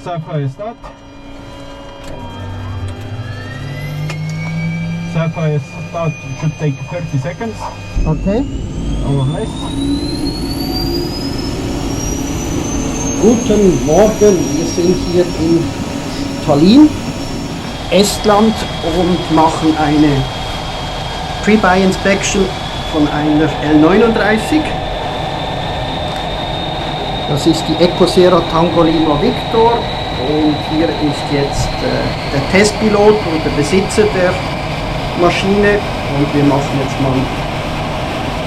Sapphire start. Sapphire start should take 30 seconds. Okay. Or less. Guten Morgen, wir sind hier in Tallinn, Estland und machen eine Pre-Buy Inspection von einer L-39. Das ist die Eco Sierra Tango Lima Victor und hier ist jetzt der Testpilot und der Besitzer der Maschine und wir machen jetzt mal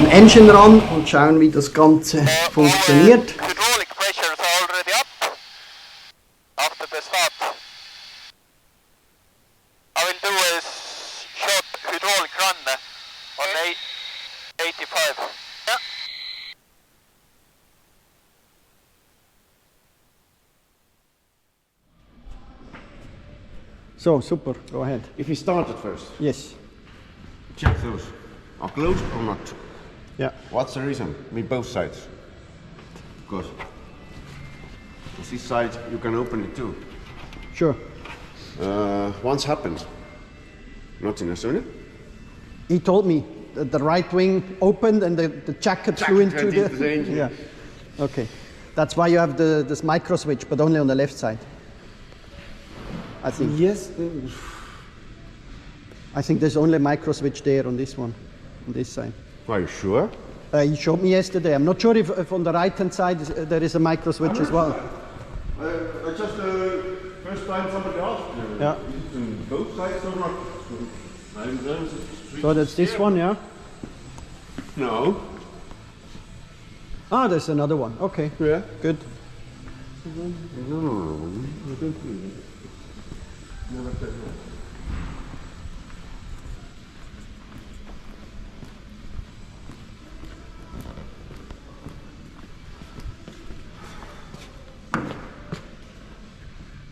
den Engine ran und schauen, wie das Ganze funktioniert. Hydraulic pressure is already up after the start. I will do a short hydraulic run on 85. Yeah. So, super, go ahead. If we start at first, Yes. check those. Are closed or not? Yeah. What's the reason? With both sides. Because this side you can open it too. Sure. Once happened. Not in Estonia. He told me that the right wing opened and the jacket flew into went the... into the engine. Yeah. Okay. That's why you have this micro switch, but only on the left side. I think. Yes. I think there's only a micro switch there on this one, on this side. Are you sure? He showed me yesterday. I'm not sure if on the right hand side there is a micro switch as well. I just first time somebody asked. Yeah. Is it on both sides or not? So that's this one, yeah? No. Ah, there's another one. Okay. Yeah. Good. No.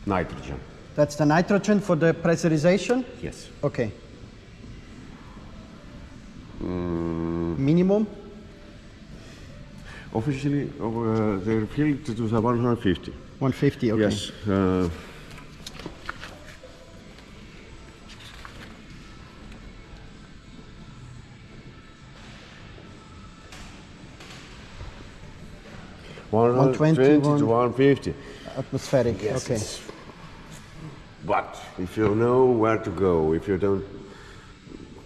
Nitrogen. That's the nitrogen for the pressurization? Yes. Okay. Minimum? Officially, they're filled to the 150. 150, okay. Yes. One 120 20 to 150. Atmospheric, Yes, okay. it's- But if you know where to go, if you don't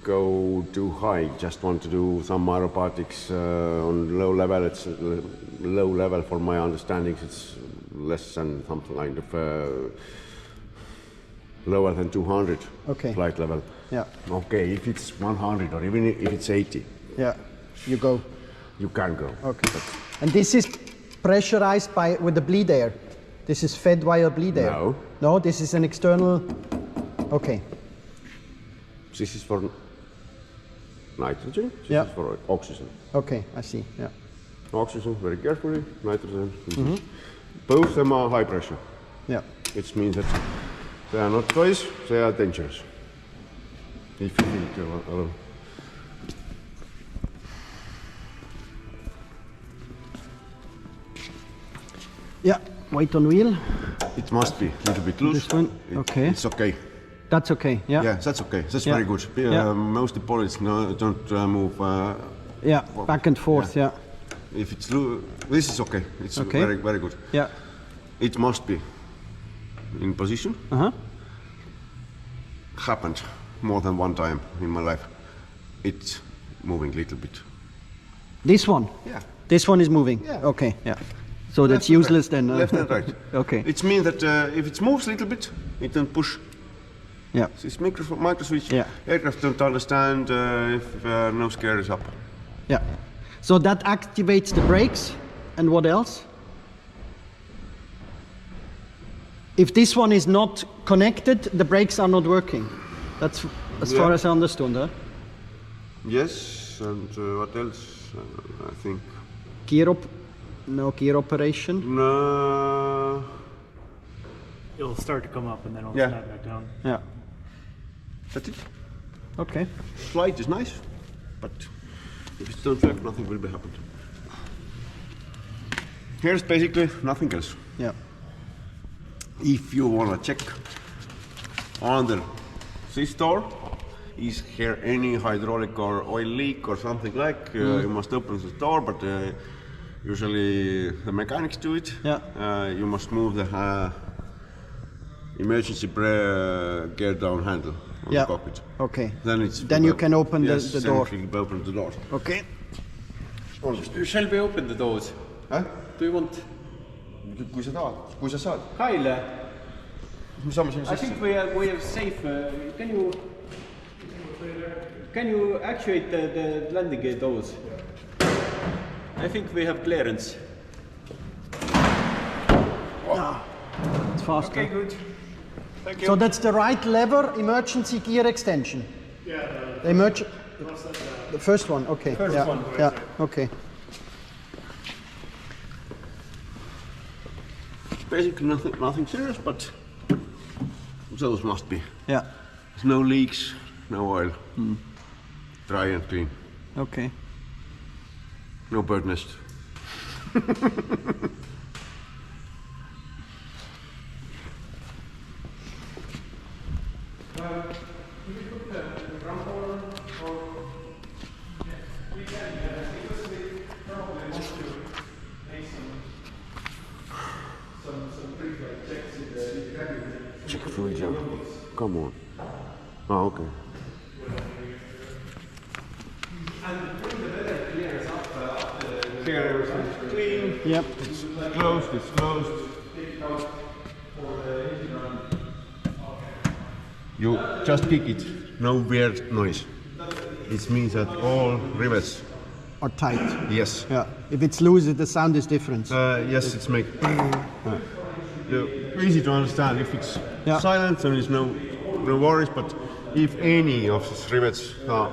go too high, just want to do some aerobatics on low level, it's low level for my understanding, it's less than something like lower than 200 Okay. flight level. Yeah, Okay, if it's 100 or even if it's 80, yeah. You go. you can go. Okay. And this is pressurized with the bleed air. This is fed via bleed air. No. No, this is an external. Okay. This is for nitrogen, this Yeah. is for oxygen. Okay, I see. Yeah. Oxygen very carefully, nitrogen. Both of them are high pressure. Yeah. Which means that they are not toys, they are dangerous. If you feel it alone. Yeah. Weight on wheel. It must be a little bit loose. This one? Okay. It's okay. That's okay. Yeah. Yeah, that's okay. That's Yeah. very good. Yeah. Most pilots don't move. Yeah. Back and forth. Yeah. If it's loose, this is okay. It's Okay. very, very good. Yeah. It must be in position. Happened more than one time in my life. It's moving a little bit. This one. Yeah. This one is moving. Yeah. Okay. Yeah. So that's Left and useless right. then. Left and right. Okay. It means that if it moves a little bit, it can push. Yeah. This micro switch. Yeah. Aircraft don't understand if nose gear is up. Yeah. So that activates the brakes, and what else? If this one is not connected, the brakes are not working. That's as far Yeah. as I understood. Huh? Yes, and what else? I think. No gear operation. No. It'll start to come up and then it'll Yeah. snap back down. Yeah. That's it. Okay. Flight is nice, but if it don't work, nothing will be happened. Here's basically nothing else. Yeah. If you want to check under this door, is here any hydraulic or oil leak or something like, you must open the door, but usually the mechanics do it. Yeah. You must move the emergency gear down handle on the cockpit. Okay. Then you can open yes, the door. Then you can open the door. Okay. Shall we open the doors? Huh? Do you want? Kui sa tahad, kui sa saad. Kyle, Me saame sinna I sisse. think we are safe. Can you actuate the landing gear doors? I think we have clearance. It's faster. Okay, good. Thank you. So that's the right lever, emergency gear extension. Yeah, The first one, okay. First yeah. one, right Yeah, there. okay. Basically nothing serious, but those must be. Yeah, There's no leaks, no oil. Dry and clean. okay. No bird nest. Check fluid jump. Come on. Oh, okay. Here everything's clean. Yep. It's closed, it's closed. You just kick it, no weird noise. It means that all rivets, Or tight. yes. Yeah. If it's loose, the sound is different. Yes, it's make. Easy to understand. If it's Yeah. silent, then there's no worries. But if any of these rivets are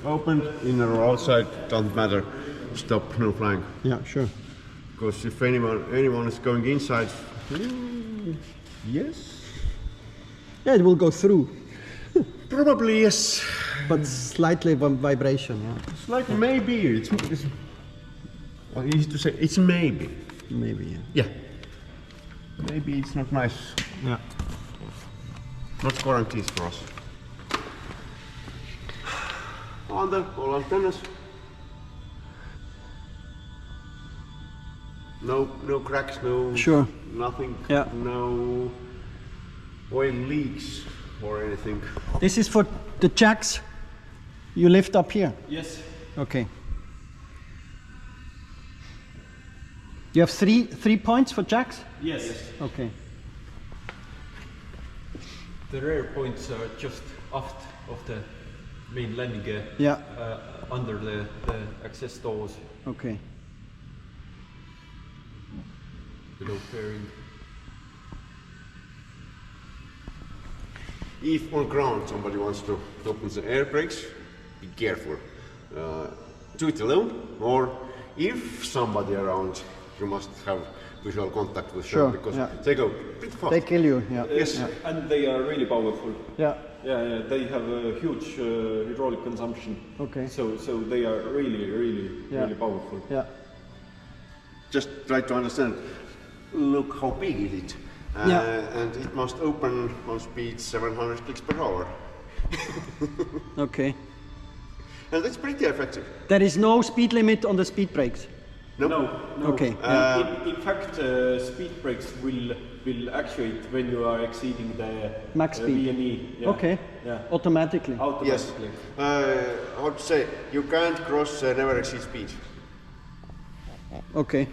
opened, inner or outside, doesn't matter. Stop, no flying. Yeah, sure. Because if anyone is going inside, yes, Yeah, it will go through, probably yes. but slightly vibration. Yeah, Slightly, maybe. It's easy to say. It's maybe. maybe. Yeah. Yeah. Maybe it's not nice. Yeah. Not guarantees for us. Under all antennas. No cracks, no. Sure. Nothing. Yeah. No oil leaks or anything. This is for the jacks. You lift up here. Yes. Okay. You have three points for jacks. Yes. Okay. The rear points are just aft of the main landing gear. Yeah. Under the access doors Okay. below fairing. If on ground somebody wants to open the air brakes, be careful. Do it alone, or if somebody around, you must have visual contact with Sure, them because yeah. they go pretty fast. They kill you. Yeah. Yes. Yeah. And they are really powerful. Yeah. Yeah, they have a huge hydraulic consumption. Okay. So they are really Yeah. powerful. Yeah. Just try to understand. Look how big is it, Yeah. and it must open on speed 700 clicks per hour, Okay. and that's pretty effective. There is no speed limit on the speed brakes. No. Okay. Yeah. In fact, speed brakes will actuate when you are exceeding the Max speed. VNE. Yeah. Okay. Yeah. Automatically. Yes. Automatically. How to say? You can't cross never exceed speed. Okay.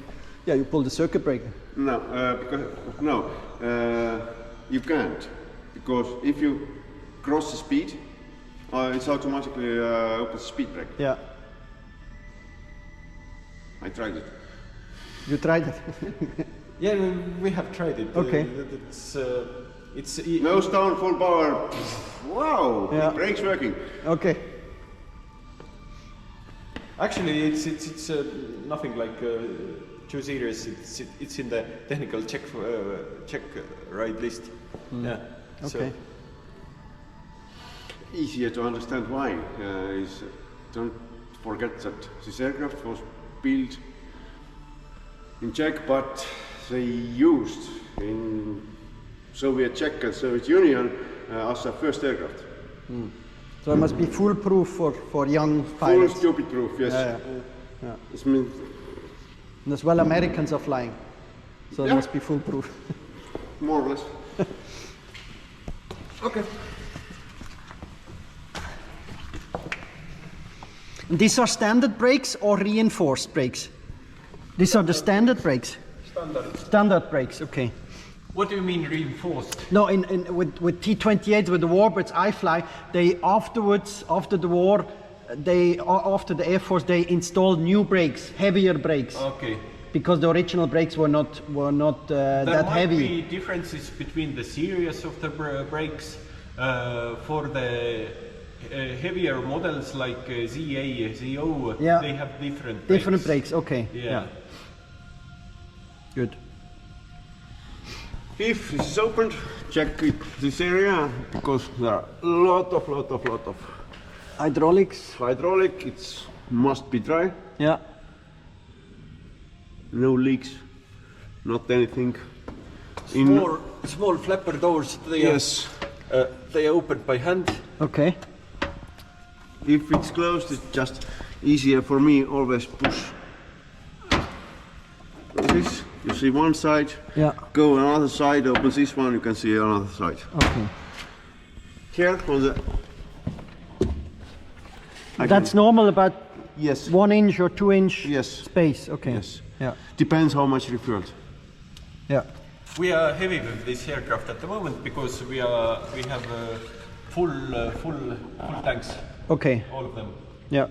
Yeah, you pull the circuit breaker. No, you can't, because if you cross the speed, it's automatically opens the speed brake. Yeah. I tried it. You tried it. Yeah, we have tried it. Okay. It's Nose down, full power. Wow, Yeah. the brake's working. Okay. actually it's nothing like too serious. It's in the technical check ride list. Yeah. Okay. Easier to understand why is don't forget that this aircraft was built in Czech, but they used in Soviet Czech and Soviet Union as a first aircraft. So it must be foolproof for young Full pilots. stupid proof, yes. Yeah. This means And as well, Americans are flying, so it Yeah. must be foolproof. more or less. Okay. These are standard brakes or reinforced brakes? These are the standard brakes. Standard brakes. Okay. What do you mean reinforced? No, with T-28 with the Warbirds I fly, they afterwards, after the war, after the Air Force, they installed new brakes, heavier brakes. Okay. Because the original brakes were not that heavy. There might be differences between the series of the brakes. For the heavier models like ZA, ZO, Yeah. they have different brakes. Different brakes. Okay. Yeah. Good. If this is opened, check this area because there are a lot of Hydraulics. hydraulic. It must be dry. Yeah. No leaks, not anything. Small flapper doors. They open by hand. Okay. If it's closed, it's just easier for me. Always push this. You see one side. Yeah. Go another side. Open this one. You can see another side. Okay. Here on the. That's normal, about Yes. 1 inch or 2 inch Yes. space. Okay. Yes. Yeah. Depends how much refueled. Yeah. We are heavy with this aircraft at the moment because we have full tanks, Okay. all of them. Yeah.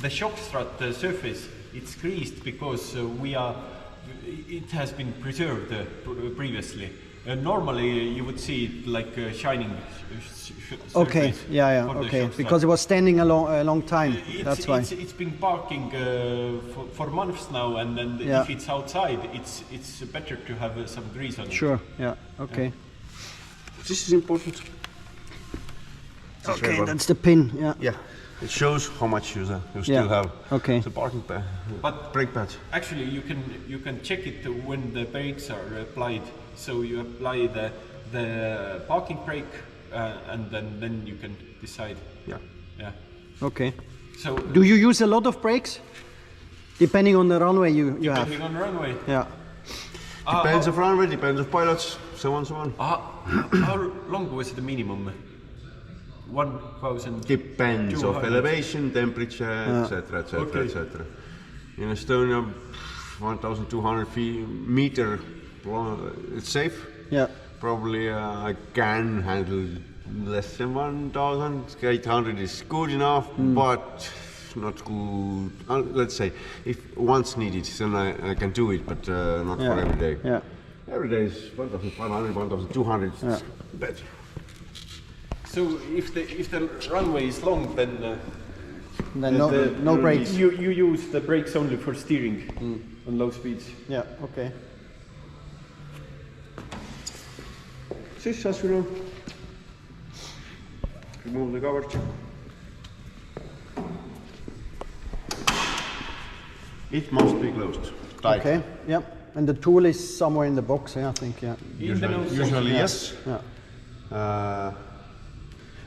The shock strut surface, it's greased because it has been preserved previously. Normally you would see it like shining surface. Okay. Yeah. for the Okay. shock strut. Because it was standing a long time. That's why. It's been parking for months now, and then Yeah. if it's outside, it's better to have some grease on it. Sure. Yeah. Okay. This is important. Okay. That's the pin. Yeah. Yeah. It shows how much you Yeah. still have. Okay. The parking pad, But brake pad. actually, you can check it when the brakes are applied. So you apply the parking brake, and then you can decide. Yeah. Yeah. Okay. So Do you use a lot of brakes? Depending on the runway you have. depending on runway. Yeah. Depends of runway, depends of pilots, so on, so on. How long was the minimum? 1,000. Depends of 200. elevation, temperature, etc., etc., Okay. etc. In Estonia, 1,200 meter, it's safe. Yeah. Probably I can handle less than 1,000. 800 is good enough, but not good. Let's say if once needed, then I can do it, but not for every day. Yeah. Every day is 1,500, 1,200. Yeah. Better. So if the runway is long, then Then no brakes. You use the brakes only for steering on low speeds. Yeah. Okay. This, as you know, remove the cover. It must be closed. Tight. Okay. Yeah. And the tool is somewhere in the box. I think. Yeah. Usually yes. Yeah.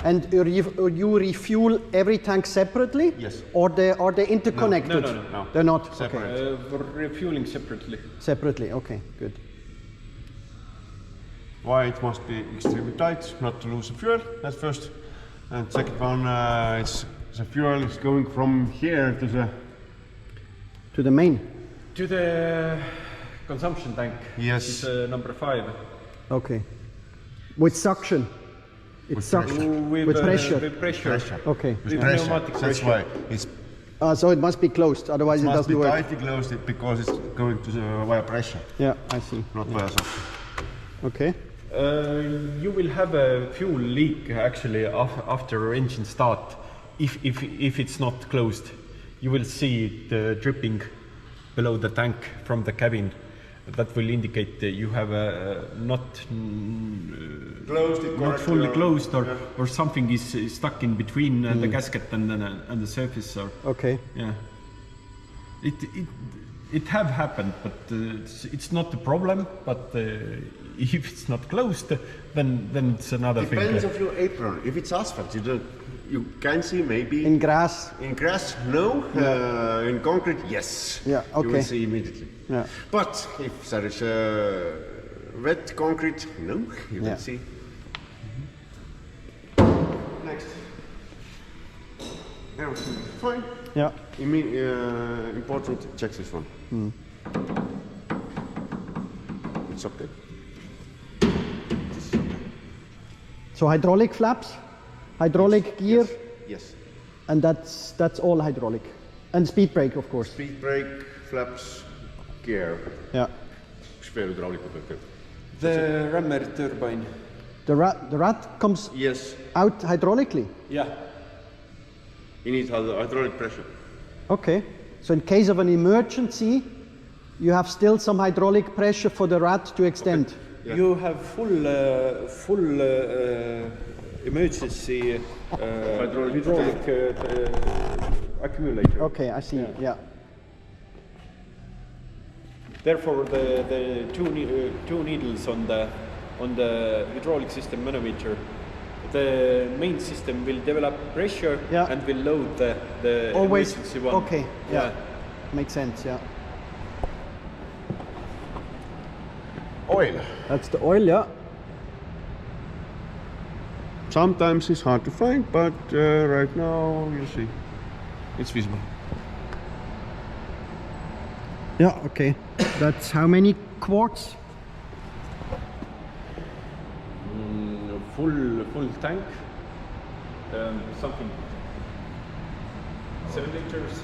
And you refuel every tank separately? Yes. Or are they interconnected? No. They're not. Separate. Okay. For refueling separately. Separately. Okay. Good. Why it must be extremely tight, not to lose the fuel, that's first. And second one, it's the fuel is going from here to the main. To the consumption tank. Yes. It's number 5. Okay. With suction. It's suction. With pressure. With pressure. Okay. With Yeah. pressure. Pneumatic That's pressure. why it's So it must be closed, otherwise it must doesn't be work. tightly closed because it's going to via pressure, Yeah, I see. not via suction. Okay. You will have a fuel leak actually after engine start. If it's not closed, you will see the dripping below the tank from the cabin. That will indicate that you have not fully closed, or something is stuck in between the gasket and the surface. Or Okay. yeah. It have happened, but it's not a problem. But if it's not closed, then it's another Depends thing. of your apron. If it's asphalt, you can see maybe. In grass? In grass, no. In concrete, yes. Yeah, You will okay. see immediately. Yeah. But if there is wet concrete, no, you Yeah. will see. Next. Everything is fine. Yeah. Important, check this one. It's okay. This is okay. So hydraulic flaps, hydraulic gear, Yes. and that's all hydraulic. And speed brake, of course. Speed brake, flaps, gear. Yeah. Mis veel hydraulikud veel käib? The rammer turbine. The rat comes Yes. out hydraulically. Yeah. You need hydraulic pressure. Okay. So in case of an emergency, you have still some hydraulic pressure for the rat to extend. Yeah. You have full emergency hydraulic accumulator. Okay, I see. Yeah. Therefore, the two needles on the hydraulic system manometer, the main system will develop pressure Yeah. and will load the Always. emergency one. Okay. Yeah. Makes sense. Yeah. Oil. That's the oil. Yeah. Sometimes it's hard to find, but right now you see, it's visible. Yeah. Okay. That's how many quarts? Full tank, something 7 liters.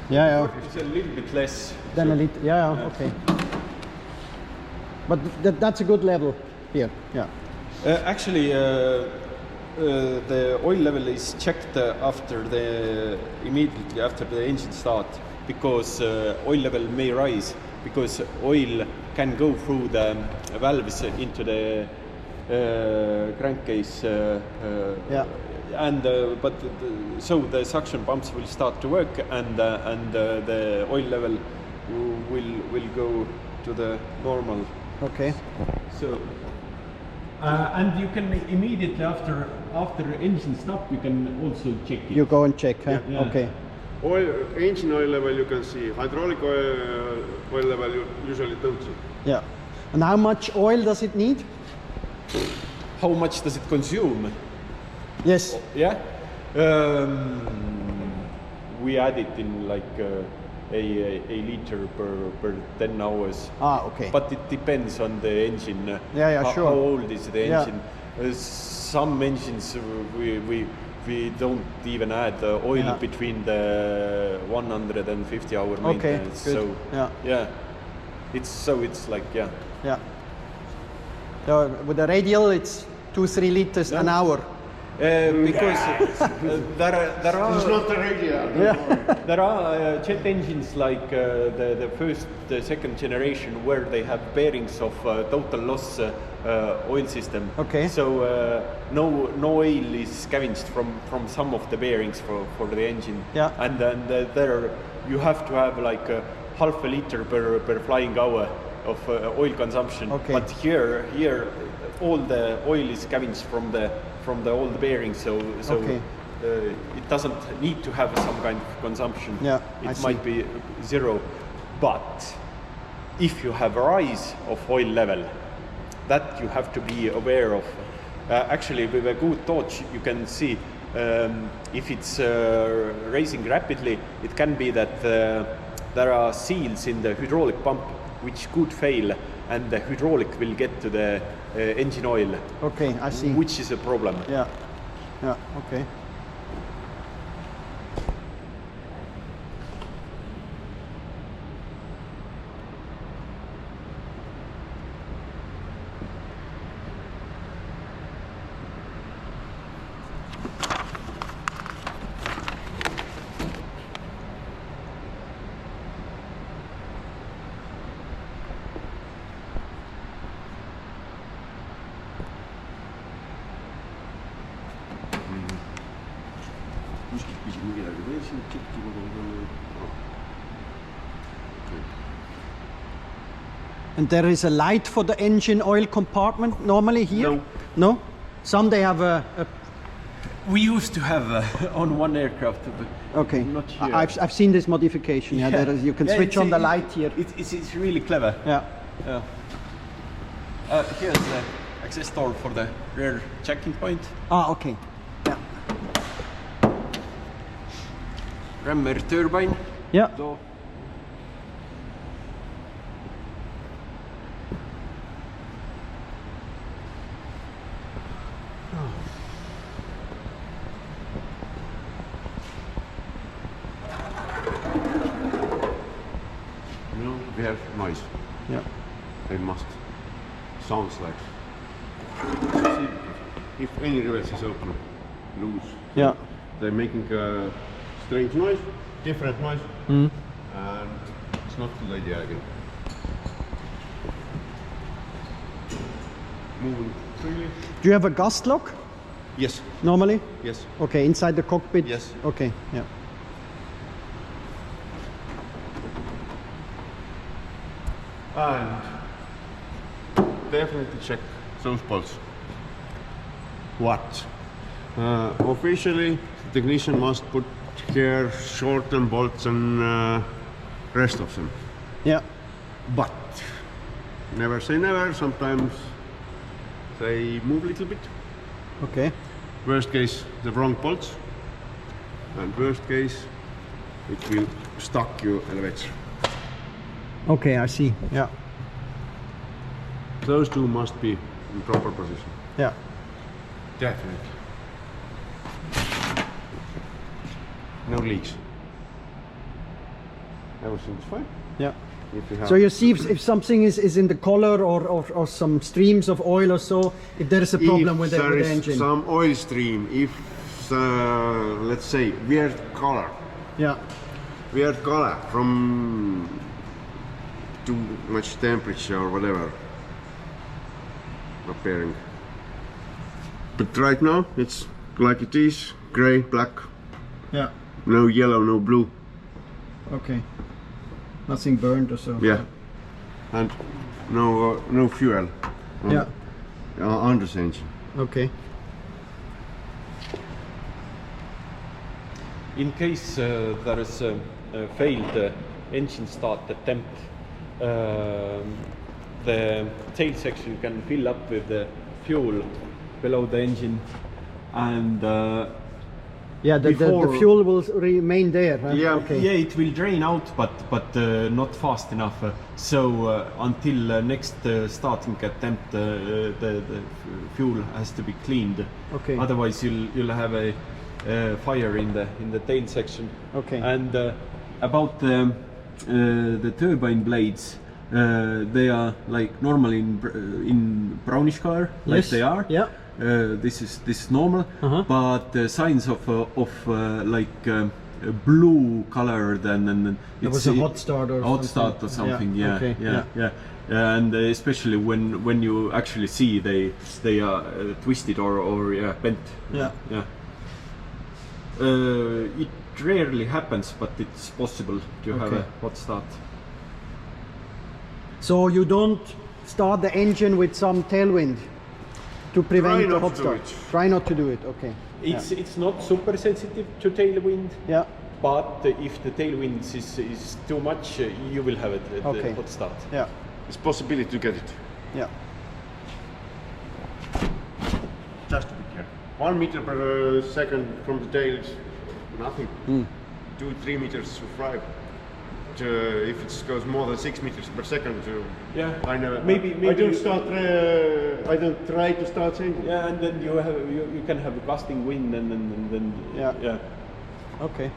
Yeah. It's a little bit less. Then a little. Yeah. Okay. But that's a good level here. Yeah. Actually, the oil level is checked immediately after the engine start, because oil level may rise because oil can go through the valves into the crankcase. Yeah. And so the suction pumps will start to work, and the oil level will go to the normal. Okay. So, and you can immediately after engine stop, you can also check it. You go and check. Huh? Yeah. Okay. Engine oil level you can see. Hydraulic oil level you usually don't see. Yeah. And how much oil does it need? How much does it consume? Yes. Yeah. We add it in like a liter per 10 hours. Ah, okay. But it depends on the engine. Yeah, sure. How old is the Yeah. engine? Some engines we don't even add oil Yeah. between the 150 hour maintenance. good. So Yeah. it's like yeah. Yeah. So with the radial, it's 2-3 liters an hour. Because there are It's not the radial. there are jet engines like the first, the second generation, where they have bearings of total loss oil system. Okay. So no oil is scavenged from some of the bearings for the engine. Yeah. And then there you have to have like half a liter per flying hour of oil consumption. Okay. But here all the oil is scavenged from the old bearings, so Okay. it doesn't need to have some kind of consumption. Yeah, I it see. might be zero. But if you have a rise of oil level, that you have to be aware of. Actually, with a good torch, you can see if it's rising rapidly, it can be that there are seals in the hydraulic pump which could fail, and the hydraulic will get to the engine oil. Okay, I see. Which is a problem. Yeah. Yeah. Okay. kuskilt küsib midagi veel siin tšekki kodus. And there is a light for the engine oil compartment normally here? No. No? Some they have a We used to have on one aircraft, but okay. not here. I've seen this modification. Yeah, there is, you can switch on the light here. It's really clever. Yeah. Yeah. Here's the access door for the rear checking point. Ah, okay. Yeah. Rammer turbine. Yeah. Door. We have noise. Yeah. They must. Sounds like. If any reverse is open, loose. Yeah. They're making a strange noise, different noise, and it's not good idea again. Moving freely. Do you have a gust lock Yes. normally? Yes. Okay, inside the cockpit? Yes. Okay, yeah. And definitely check those bolts. What? Officially, the technician must put here shorten bolts and rest of them. Yeah. But never say never. Sometimes they move a little bit. Okay. Worst case, the wrong bolts. And worst case, it will stuck your elevator. Okay, I see. Yeah. Those two must be in proper position. Yeah. Definitely. No leaks. Everything's fine. Yeah. If you have So you see if something is in the color or some streams of oil or so, if there is a problem with the engine. Some oil stream, if let's say weird color from too much temperature or whatever appearing. But right now it's like it is, gray, black, Yeah. no yellow, no blue. Okay. Nothing burned or so. Yeah, and no fuel Yeah. on this engine. Okay. In case there is a failed engine start attempt, the tail section can fill up with the fuel below the engine, and Yeah, the fuel will remain there. Huh? Yeah. Okay. yeah, it will drain out, but not fast enough. So until next starting attempt, the fuel has to be cleaned. Okay. Otherwise, you'll have a fire in the tail section. Okay. And about the turbine blades, they are like normally in brownish color, like Yes. they are. Yeah. This is normal, Uh-huh. but signs of blue color, then There was a hot start or hot something. start or something. Yeah, Okay. yeah. And especially when you actually see they are twisted or bent. Yeah. Yeah. It rarely happens, but it's possible to have Okay. a hot start. So you don't start the engine with some tailwind to prevent Try the not hot to do start. it. Try not to do it. Okay. It's not super sensitive to tailwind. Yeah. But if the tailwind is too much, you will have the Okay. hot start. Yeah. It's possibility to get it. Yeah. Just to be careful. 1 meter per second from the tail is nothing. 2-3 meters to fly. If it goes more than 6 meters per second, Yeah. I never. Maybe I don't start. I don't try to start changing. Yeah, and then you can have a gusting wind, and then Yeah. Okay.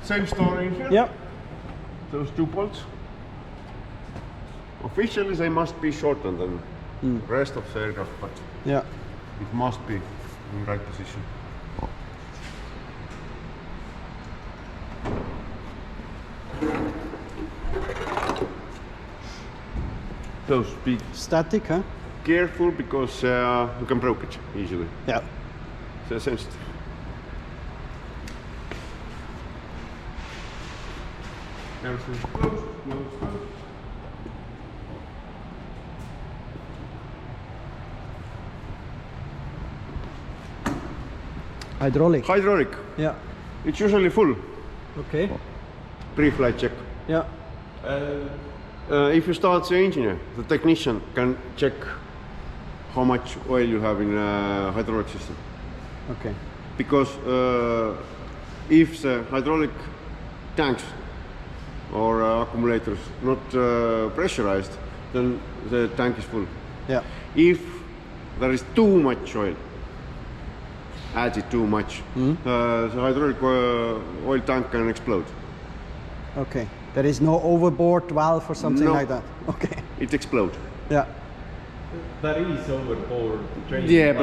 Same story here. Yeah. Those two bolts. Officially, they must be shorter than rest of the aircraft, but Yeah. it must be in right position. Those be Static, huh? careful because you can break it easily. Yeah. So sensitive. Careful. Close, close, close. Hydraulic. Hydraulic. Yeah. It's usually full. Okay. Pre-flight check. Yeah. If you start the engine, the technician can check how much oil you have in hydraulic system. Okay. Because if the hydraulic tanks or accumulators not pressurized, then the tank is full. Yeah. If there is too much oil, added too much, the hydraulic oil tank can explode. Okay. There is no overboard valve or something No. like that. Okay. It explodes. Yeah. There is overboard drain, Yeah,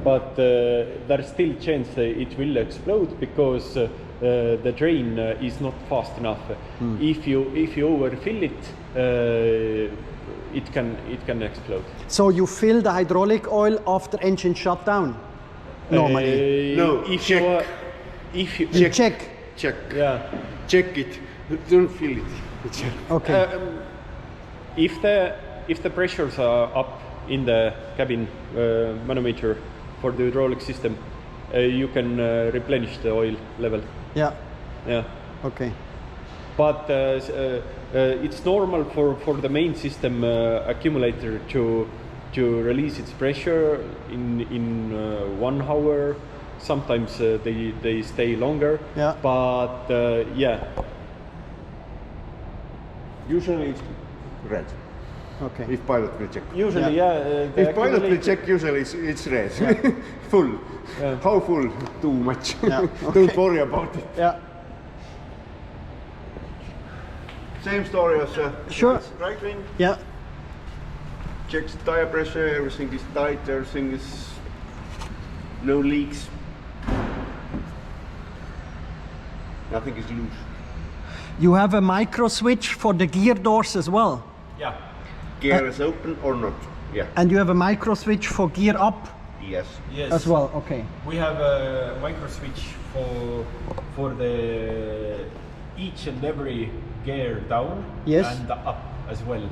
but there's still chance it will explode because the drain is not fast enough. If you overfill it, it can explode. So you fill the hydraulic oil after engine shutdown? Normally. No, if check. You check. Check. Yeah. Check it. Don't feel it. Check. Okay. If the pressures are up in the cabin manometer for the hydraulic system, you can replenish the oil level. Yeah. Yeah. Okay. But it's normal for the main system accumulator to release its pressure in 1 hour. Sometimes they stay longer. Yeah. But yeah. Usually it's red. Okay. If pilot will check. Usually, yeah. If pilot will check, usually it's red. Full. Yeah. How full? Too much. Yeah, Don't okay. worry about it. Yeah. Same story as Sure. right wing. Yeah. Checks tire pressure, everything is tight, everything is no leaks. Nothing is loose. You have a micro switch for the gear doors as well. Yeah. Gear is open or not? Yeah. And you have a micro switch for gear up Yes. Yes. as well. Okay. We have a micro switch for the each and every gear down Yes. and up as well.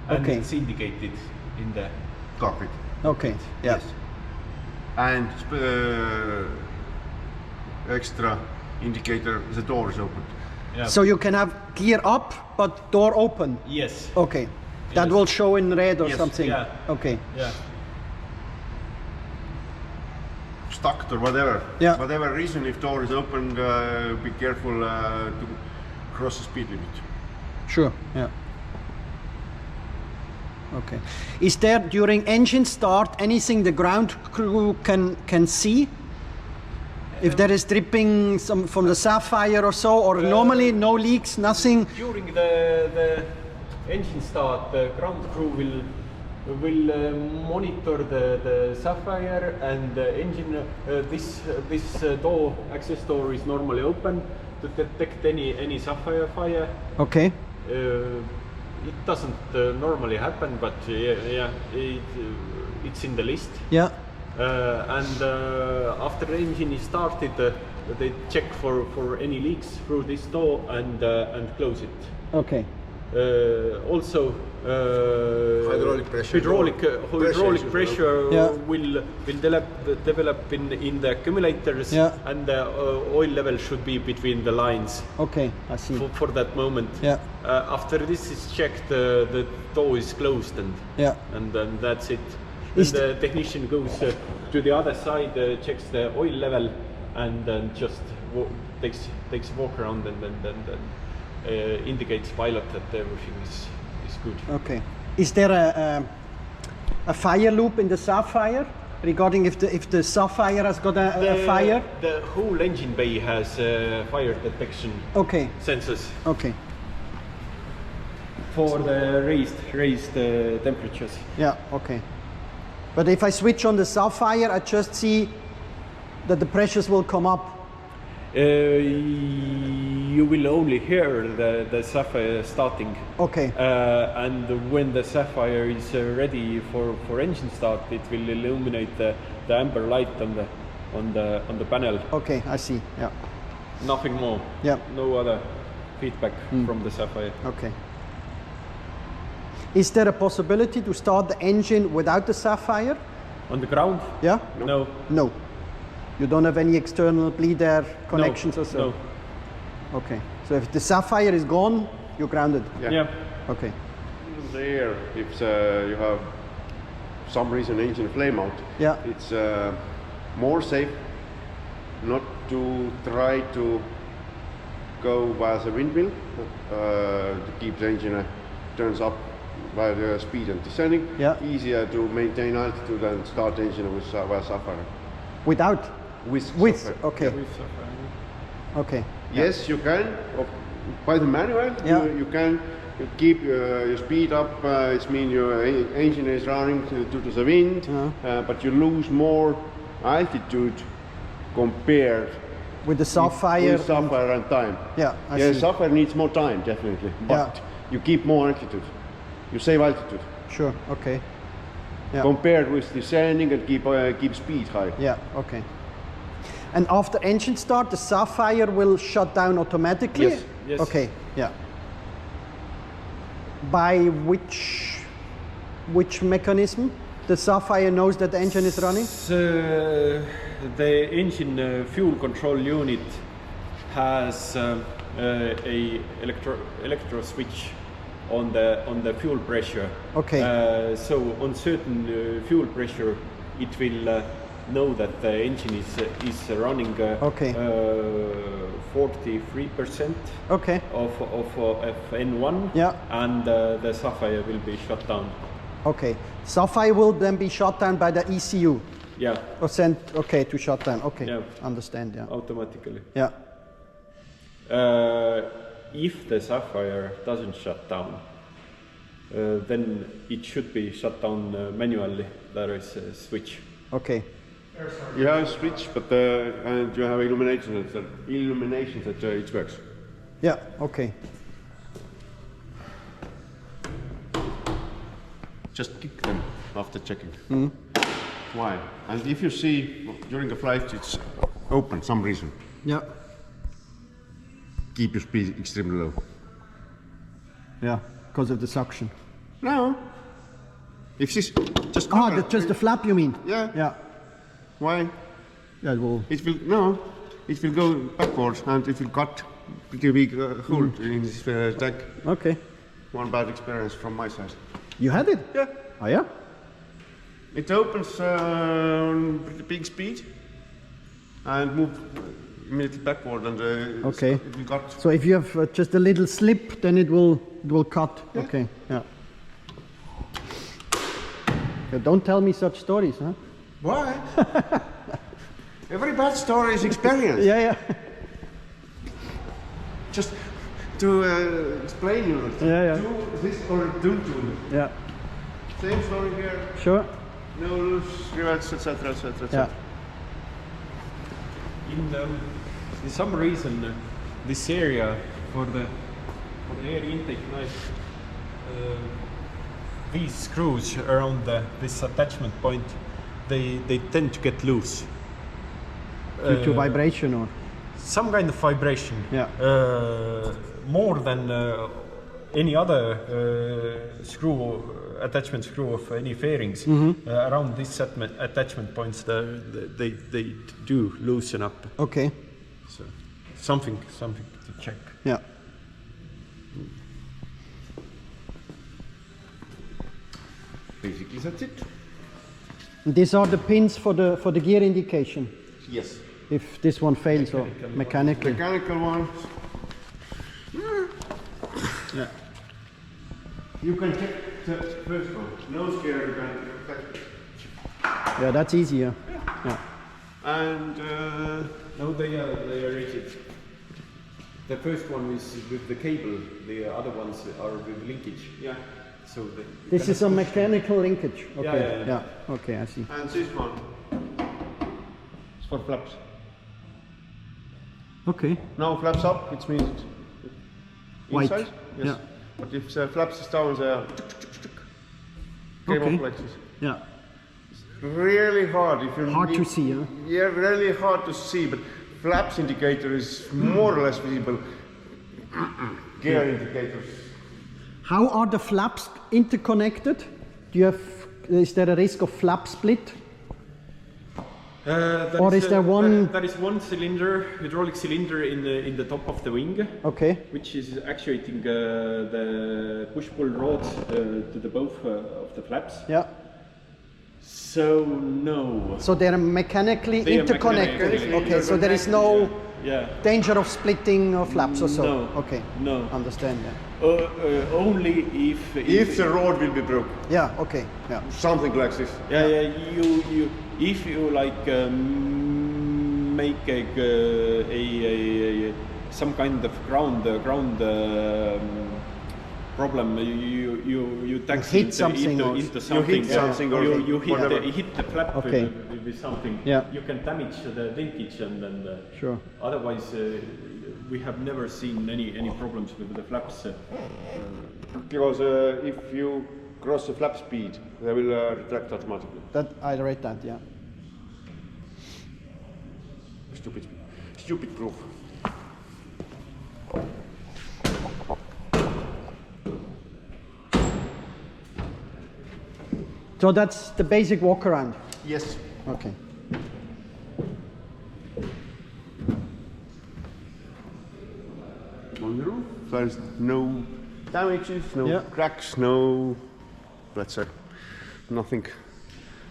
And Okay. it's indicated in the Cockpit. Okay. Yeah. Yes. And extra indicator, the door is open. yeah. So you can have gear up but door open. yes. Okay. That Yes. will show in red or Yes, something. yeah. Okay. Yeah. Stuck or whatever. Yeah. Whatever reason, if door is open, be careful to cross the speed limit. Sure. Yeah. Okay. Is there during engine start anything the ground crew can see? If there is dripping some from the sapphire or so, or normally no leaks, nothing. During the engine start, the ground crew will monitor the sapphire and the engine. This door, access door, is normally open to detect any sapphire fire. Okay. It doesn't normally happen, but it's in the list. Yeah. And after the engine is started, they check for any leaks through this door and close it. Okay. Also, Hydraulic pressure. hydraulic pressure Yeah. will develop in the accumulators, Yeah. and the oil level should be between the lines Okay. I see. for that moment. Yeah. After this is checked, the door is closed, Yeah. and then that's it. Is Then the technician goes to the other side, checks the oil level, and then just takes a walk around and then indicates pilot that everything is good. Okay. Is there a fire loop in the sapphire regarding if the sapphire has got a fire? The whole engine bay has fire detection Okay. sensors Okay. for the raised temperatures. Yeah. Okay. But if I switch on the sapphire, I just see that the pressures will come up. You will only hear the sapphire starting. Okay. And when the sapphire is ready for engine start, it will illuminate the amber light on the panel. Okay. I see. Yeah. Nothing more. Yeah. No other feedback from the Sapphire. Okay. Is there a possibility to start the engine without the Sapphire? On the ground? Yeah? No. No. You don't have any external bleed air connections or so? No. Okay. So if the Sapphire is gone, you're grounded? Yeah. Okay. There, if you have some reason engine flame out, Yeah. it's more safe not to try to go via the windmill to keep the engine turns up by the speed and descending. Yeah. Easier to maintain altitude and start the engine with via Sapphire. Without? With Sapphire. Okay. With Sapphire. Okay. Yes, you can. By the manual, Yeah. you can keep your speed up. It means your engine is running due to the wind, but you lose more altitude compared With the Sapphire? with Sapphire and time. Yeah, I Yeah, see. Sapphire needs more time, definitely, but you keep more altitude. You save altitude. Sure, okay. Yeah. Compared with descending and keep speed high. Yeah, okay. And after engine start, the Sapphire will shut down automatically? Yes, yes. Okay, yeah. By which mechanism? The Sapphire knows that the engine is running? The engine fuel control unit has a electro switch on the fuel pressure. Okay. So on certain fuel pressure, it will know that the engine is running. Okay. 43% Okay. of N1. Yeah. And the Sapphire will be shut down. Okay. Sapphire will then be shut down by the ECU? Yeah. Or sent, okay, to shut down. Okay. Yeah. Understand, yeah. Automatically. Yeah. If the Sapphire doesn't shut down, then it should be shut down manually. There is a switch. Okay. You have a switch, but and you have illumination that it works. Yeah, okay. Just kick them after checking. Why? And if you see during the flight it's open some reason, Yeah. keep your speed extremely low. Yeah, because of the suction. No. If this just Just the flap, you mean? Yeah. Yeah. Why? Yeah, well, It will go backwards and it will cut pretty big hole in this tank. okay. One bad experience from my side. You had it? Yeah. Oh, yeah? It opens on pretty big speed and move immediately backward and Okay. it will cut. So if you have just a little slip, then it will cut. Yeah. Okay, yeah. Yeah, don't tell me such stories, huh? Why? Every bad story is experience. Yeah, yeah. Just to explain you. Yeah, yeah. Do this or don't do it. Yeah, Same story here. sure. No loose rivets, etc., etc., Yeah. etc. In some reason, this area for the air intake knife, these screws around this attachment point, they tend to get loose. Due to vibration or? Some kind of vibration. Yeah. More than any other attachment screw of any fairings. Around these attachment points, they do loosen up. Okay, So something to check. yeah. Basically, that's it. And these are the pins for the gear indication, Yes. if this one fails or mechanically. Mechanical ones. Yeah. You can check the first one. Nose gear, you can check. Yeah, that's easier. Yeah. And No, they are rigid. The first one is with the cable. The other ones are with linkage. yeah. So This is a mechanical linkage. Okay. yeah. Okay, I see. And this one. It's for flaps. Okay. Now flaps up, which means White. inside. Yes. Yeah. But if the flaps is down, they are came Okay. up like this. Yeah. Really hard. If you Hard to see, huh? Yeah, really hard to see. But flaps indicator is more or less visible. Gear indicators. How are the flaps interconnected? Do you have, is there a risk of flap split? Or is there one? There is one cylinder, hydraulic cylinder in the top of the wing. Okay. Which is actuating the push-pull rods to the both of the flaps. Yeah. So no. So they are mechanically They are interconnected. mechanically Okay. So there is no yeah. danger of splitting of flaps or so. No. Okay. No. Understand. Yeah. Only If the rod will be broken. Yeah. Okay. Yeah. Something like this. Yeah, yeah. If you like make some kind of ground problem, you tax hit something into something. hit something or you whatever. hit the flap Okay. with something. Yeah. You can damage the linkage and then. Sure. Otherwise, we have never seen any problems with the flaps. Because if you cross the flap speed, they will retract automatically. That I read that. Yeah. Stupid proof. So that's the basic walk around. Yes. Okay. On the roof, there's no damages, no Yeah. cracks, no, let's say, nothing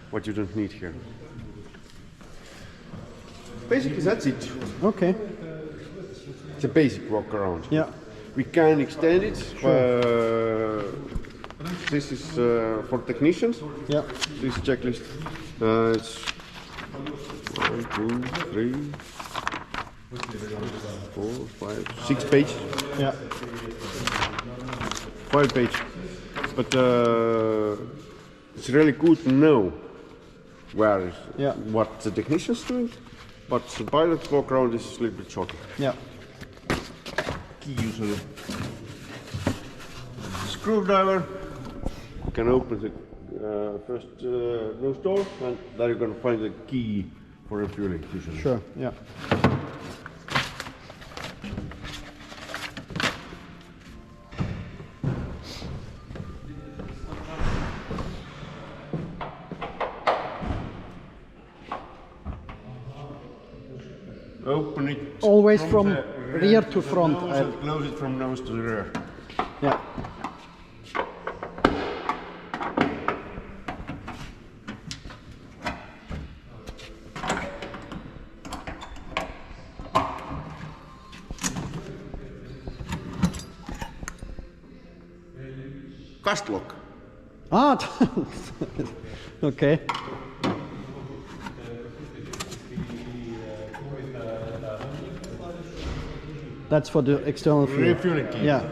what you don't need here. Basically, that's it. Okay. It's a basic walk around. Yeah. We can extend it. This is for technicians. Yeah. This checklist. It's 1, 2, 3, 4, 5, 6 pages. Yeah. 5 pages. But it's really good to know where Yeah. what the technician's doing. But the pilot walk around is a little bit shorter. Yeah. Key usually. Screwdriver. You can open the first nose door, and there you're going to find the key for refueling usually. Sure. Yeah. Open it. Always from the rear to front. Nose and close it from nose to the rear. Yeah. Cast lock. Ah. Okay. That's for the external fuel. Refueling key. Yeah.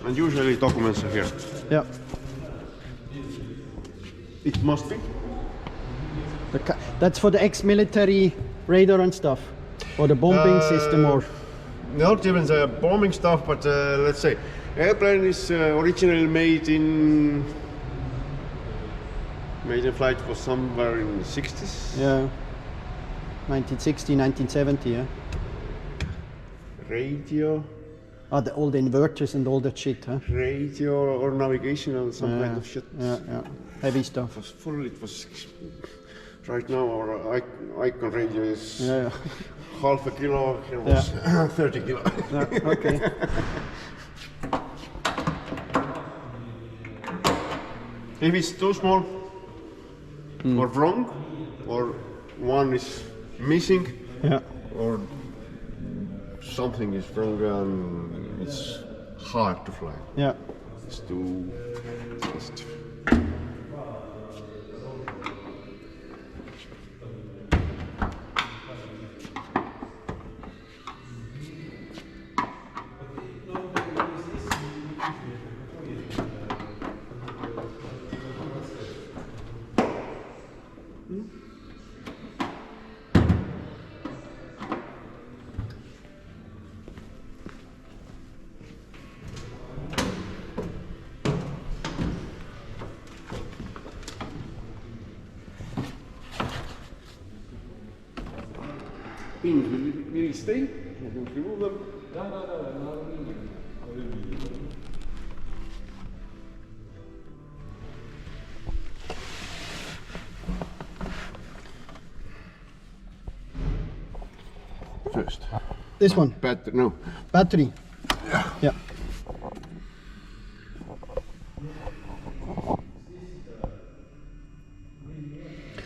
And usually documents are here. Yeah. It must be. That's for the ex-military radar and stuff, or the bombing system, or Not even the bombing stuff, but let's say airplane is originally made in flight for somewhere in the 60s. yeah, 1960, 1970. Yeah. Radio, All the inverters and all that shit, huh? radio or navigation or some kind of shit. Yeah, yeah. Heavy stuff. It was full. It was right now our icon radio is Yeah. half a kilo. It was 30 kilo. Yeah. Okay. If it's too small or wrong, or one is missing, Yeah. or something is wrong, and it's hard to fly. Yeah. It's too. pins will stay. I can remove them. First. This one. No. Battery. Yeah.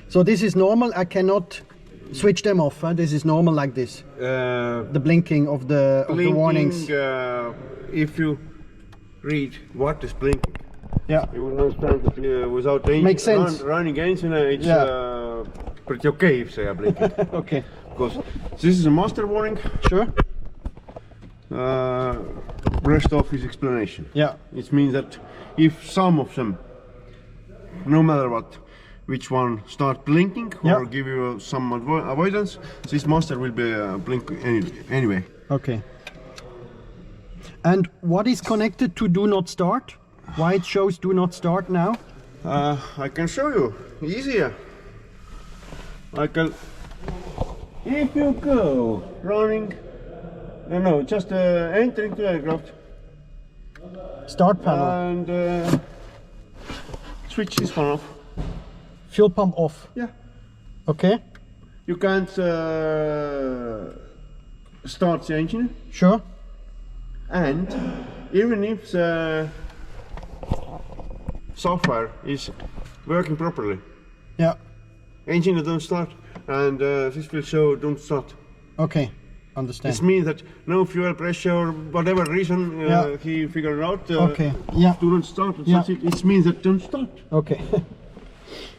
So this is normal. I cannot switch them off. Huh? This is normal like this. The blinking of the warnings. If you read what is blinking, Yeah. you will understand that without the Makes sense. running engine, it's pretty okay if they are blinking. Okay. Because this is a master warning. Sure. Rest of his explanation. Yeah. It means that if some of them, no matter what, which one start blinking or Yeah. give you some avoidance, this master will be blinking anyway. Okay. And what is connected to do not start? Why it shows do not start now? I can show you easier. If you go running, no, just entering the aircraft Start panel. and switch this one off. Fuel pump off. Yeah. Okay. You can't start the engine, Sure. and even if the software is working properly, Yeah. engine don't start, and this will show don't start. Okay. Understand. This means that no fuel pressure, whatever reason Yeah. he figured out. Okay. Yeah. Do not start. Yeah. It means that don't start. Okay.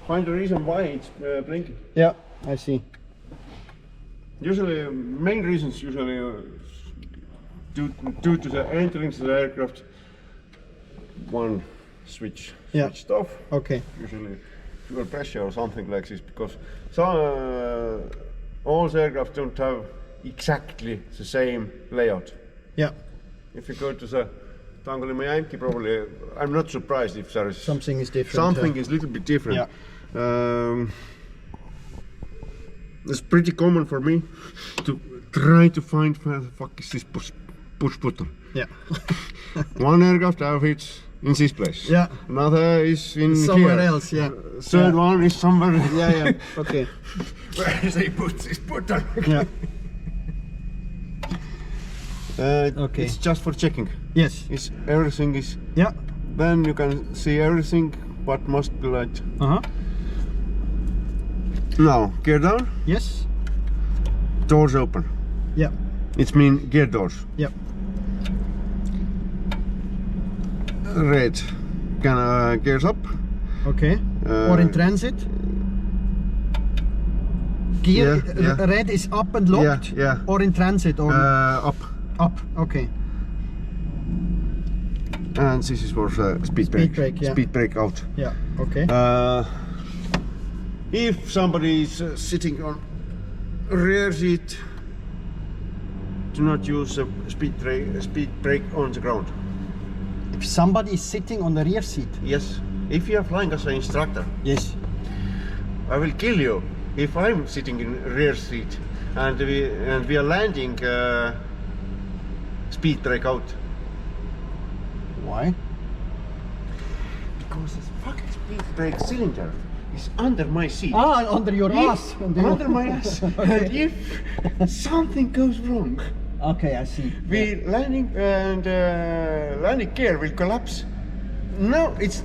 Find the reason why it's blinking. Yeah. I see. Usually, main reasons usually due to the entering to the aircraft, one switched off. Okay. Usually fuel pressure or something like this, because some all the aircraft don't have exactly the same layout. Yeah. If you go to the Tango Lima Yankee, probably I'm not surprised if there is Something is different. something is a little bit different. Yeah. It's pretty common for me to try to find where the fuck is this push button. Yeah. One aircraft have it in this place. Yeah. Another is in Somewhere here. else. Yeah. Third one is somewhere. Yeah. Yeah. Okay. Where they put this button? Yeah. Okay. It's just for checking. Yes. It's everything is. Yeah. Then you can see everything what must be light. Uh-huh. Now gear down. Yes. Doors open. Yeah. It means gear doors. Yeah. Red gears up. Okay. Or in transit. Gear yeah. red is up and locked. Yeah. Or in transit or Up. up. Okay. And this is for speed brake. brake, yeah. Speed brake out. Yeah. Okay. If somebody is sitting on rear seat, do not use a speed brake on the ground. If somebody is sitting on the rear seat. Yes. If you are flying as an instructor, Yes. I will kill you if I'm sitting in rear seat and we are landing speed brake out. Why? Because this fucking speed brake cylinder is under my seat. Ah, under your ass. Under my ass. And if something goes wrong, Okay, I see. we landing and landing gear will collapse. No, it's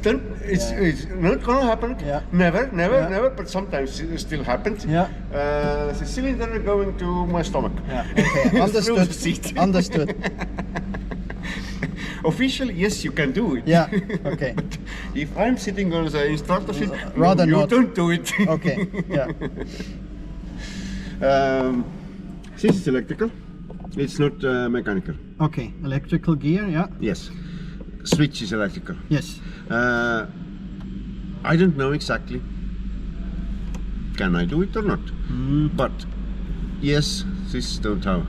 not gonna happen. Yeah. Never, Yeah. never. But sometimes it still happens. Yeah. The cylinder going to my stomach. Yeah. Okay. Through Understood. the seat. Understood. Officially, yes, you can do it. Yeah. Okay. But if I'm sitting on the instructor seat, Rather you not. don't do it. Okay. Yeah. This is electrical. It's not mechanical. Okay. Electrical gear. Yeah. Yes. Switch is electrical. Yes. I don't know exactly. Can I do it or not? But yes, this don't have.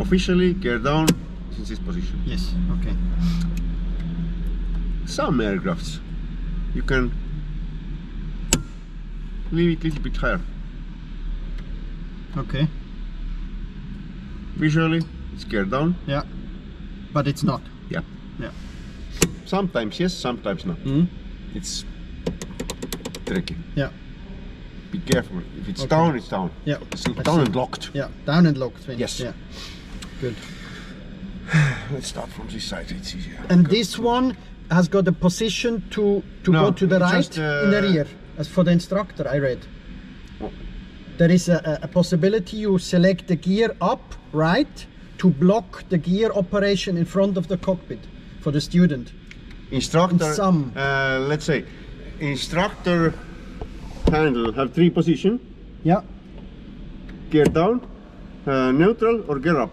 Officially, gear down in this position. Yes. Okay. Some aircrafts you can leave it a little bit higher. Okay. Visually, it's geared down. Yeah. But it's not. Yeah. Yeah. Sometimes yes, sometimes not. Mm. It's tricky. Yeah. Be careful. If it's Okay. down, it's down. Yeah. It's I down see. and locked. Yeah. Down and locked. Things. Yes. Yeah. Good. Let's start from this side. It's easier. And this one has got a position to No, go to the right just, in the rear, as for the instructor I read. Oh. There is a possibility you select the gear up right to block the gear operation in front of the cockpit for the student. Instructor. In some. Let's say, instructor handle have 3 positions: Yeah. gear down, neutral, or gear up.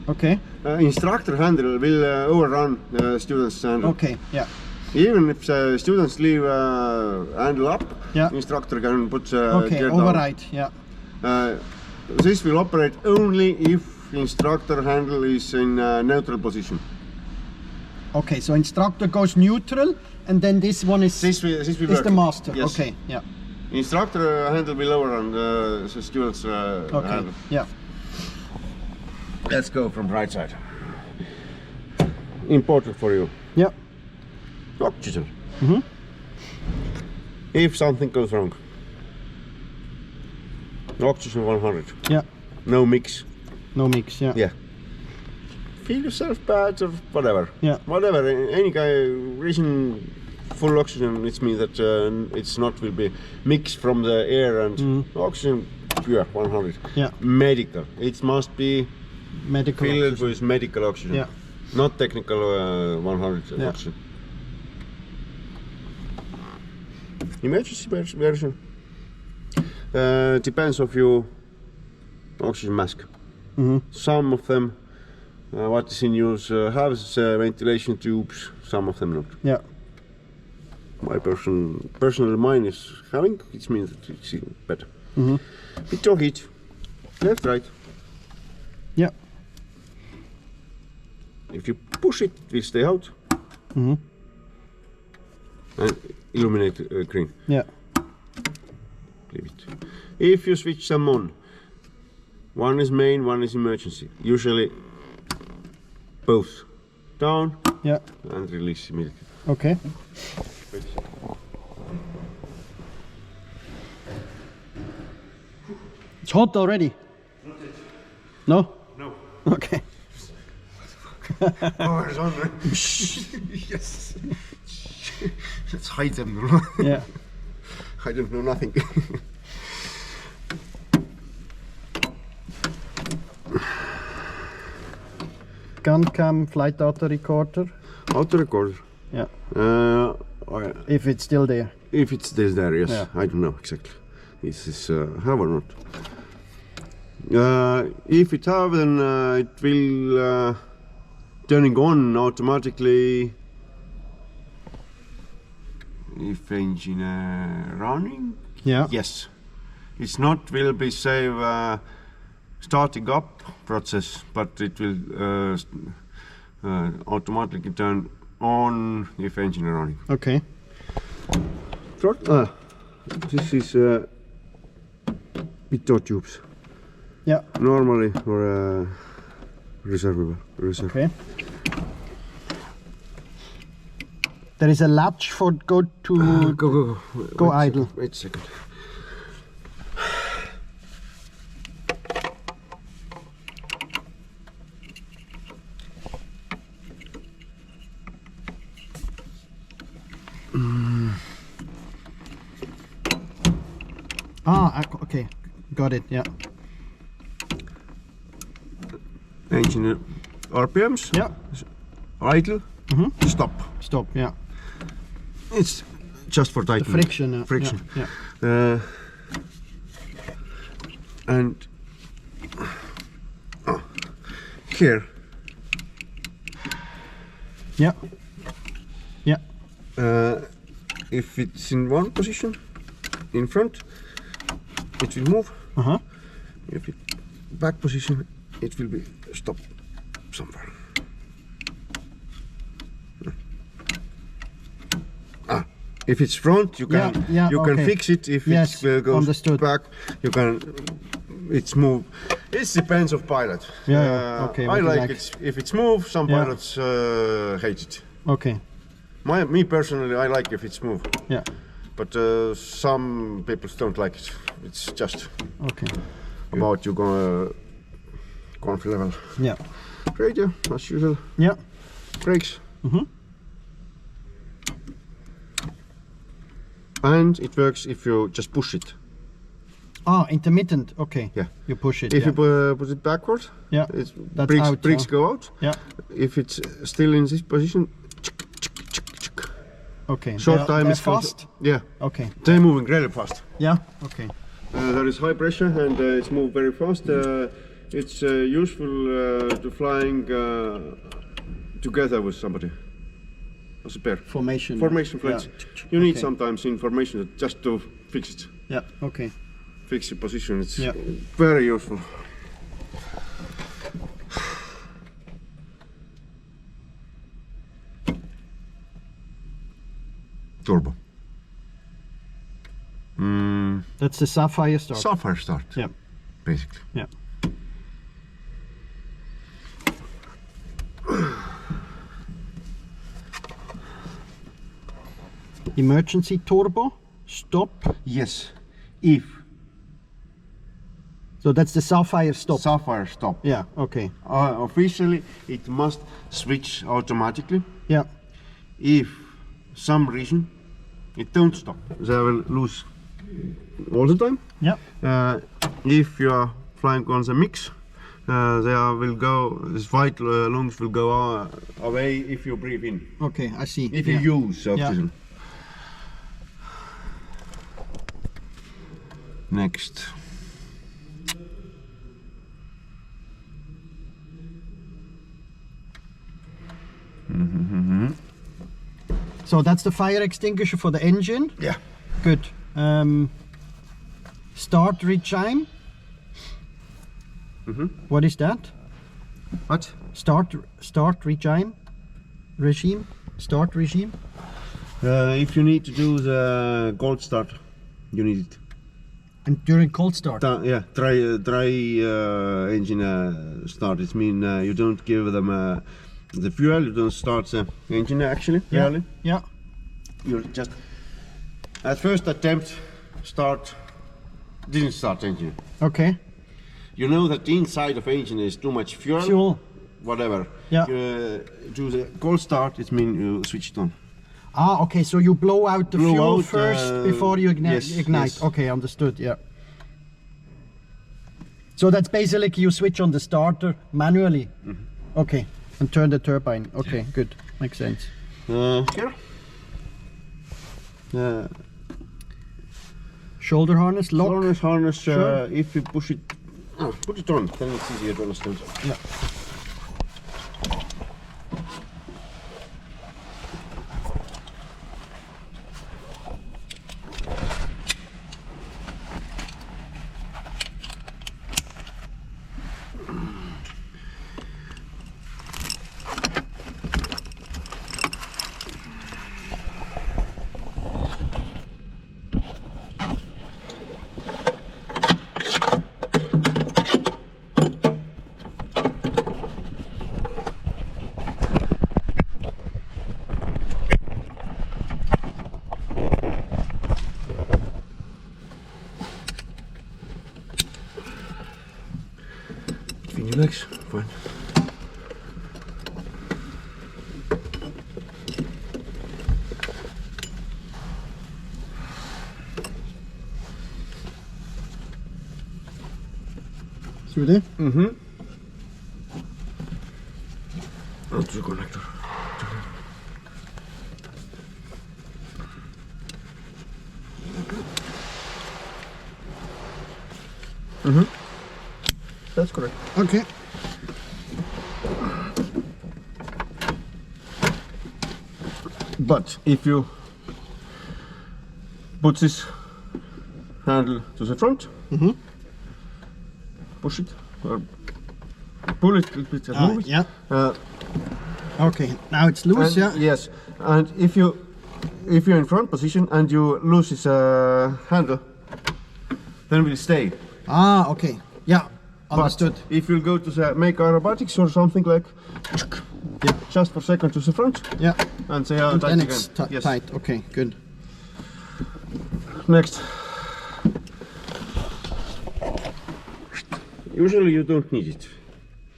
Okay. Instructor handle will overrun the student's handle. Okay. Yeah. Even if students leave handle up, Yeah. instructor can put Okay. gear down. Override. Yeah. This will operate only if instructor handle is in neutral position. Okay. So instructor goes neutral, and then this one is This will is work. the master. Yes. Okay. Yeah. Instructor handle will overrun the student's Okay. handle. Yeah. Let's go from right side. Important for you. Yeah. Oxygen. Mhm. If something goes wrong. Oxygen 100. Yeah. No mix. No mix. Yeah. Yeah. Feel yourself bad or whatever. Yeah. Whatever. Any guy reason full oxygen, it means that it's not will be mixed from the air and oxygen pure 100. Yeah. Medical. It must be Medical. filled oxygen. with medical oxygen. Yeah. Not technical 100 Yeah. oxygen. Emergency version depends of your oxygen mask. Some of them, what is in use, have ventilation tubes. Some of them not. Yeah. My personal mine is having. It means that it's even better. Bit of heat, left, right. Yeah. If you push it, it will stay out. And illuminate green. Yeah. Leave it. If you switch them on, one is main, one is emergency. Usually both down Yeah. and release immediately. Okay. It's hot already. No? No. Okay. Oh, it's on. Yes. Let's hide them. Yeah. I don't know nothing. Gun cam, flight data recorder. Auto recorder. Yeah. If If it's still there. it's still there, yes. Yeah. I don't know exactly. This is have or not. If it have, then it will turning on automatically. If engine running. Yeah. Yes. It's not will be save starting up process, but it will automatically turn on if engine running. Okay. This is pitot tubes. Yeah. Normally for reserve. Okay. There is a latch for go to Go idle. Wait a second. Okay. Got it. Yeah. Engine RPMs. Yeah. Idle. Stop. Stop. Yeah. It's just for tightening. Friction. Friction. Yeah. And here. Yeah. Yeah. If it's in one position, in front, it will move. If it back position, it will be stop somewhere. If it's front, you can Yeah, you can okay. fix it. If Yes, it will go understood. back, you can it's move. It depends of pilot. Yeah, okay, I what you like like. it if it's smooth. Some Yeah. pilots hate it. Okay. Me personally, I like if it's smooth. Yeah. But some people don't like it. It's just Okay. about your conf level. Yeah. Radio, as usual. Yeah. Brakes. Mm-hmm. And it works if you just push it. Ah, intermittent. Okay. Yeah. You push it. If yeah. you put it backward, Yeah. That's out. brakes yeah. go out. Yeah. If it's still in this position, Okay. short time they're is fast. Yeah, Okay. they're moving really fast. Yeah. Okay. There is high pressure and it's moved very fast. It's useful to flying together with somebody as a pair. Formation. Formation flights. Yeah. You need Okay. sometimes information just to fix it. Yeah. Okay. Fix your position. It's Yeah. very useful. Turbo. That's the Sapphire start. Sapphire start, Yeah. basically. Yeah. Emergency turbo. Stop. Yes, if So that's the Sapphire stop. Sapphire stop. Yeah. Okay. Officially, it must switch automatically. Yeah. If some reason it don't stop, they will lose all the time. Yeah. If you are flying on the mix, they will go. This white lungs will go away if you breathe in. Okay. I see. If yeah. you use oxygen. Next. So that's the fire extinguisher for the engine. Yeah. Good. Start regime. What is that? What? Start regime. Start regime. If you need to do the cold start, you need it. And during cold start. Yeah, dry engine start. It means you don't give them the fuel. You don't start the engine actually. Yeah. Really. Yeah. You just at first attempt didn't start engine. Okay. You know that the inside of engine is too much fuel. Fuel. Whatever. Yeah. You do the cold start. It means you switch it on. Ah, okay. So you blow out the Blow fuel out, first before you ignite. yes, yes. Okay, understood. Yeah. So that's basically you switch on the starter manually. Okay, and turn the turbine. Okay, good. Makes sense. Here. Shoulder harness lock. Harness. Sure. If you push it, put it on, then it's easier to understand. Yeah. Between your legs, fine. Through there. Out the connector. That's correct. Okay. But if you put this handle to the front, push it, or pull it a little bit and move it. Yeah. Okay. Now it's loose. And, Yeah. Yes, and if you're in front position and you lose this handle, then it will stay. Ah. Okay. Yeah, understood. But if you go to the make aerobatics or something like, just for a second to the front, and say and tight then again. it's Yes. tight. Okay, good. Next. Usually you don't need it.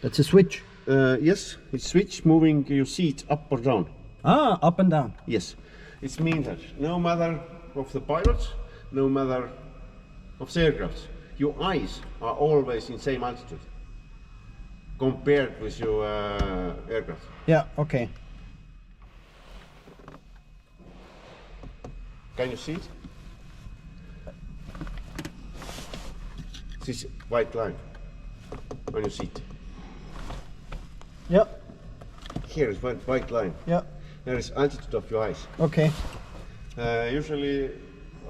That's a switch. Yes, it's switch moving your seat up or down. Ah, up and down. Yes, it means that no matter of the pilots, no matter of the aircraft, your eyes are always in same altitude compared with your aircraft. Yeah, okay. Can you see it? This white line on your seat. Yeah, Here is one white line. yeah. There is altitude of your eyes. Okay. Usually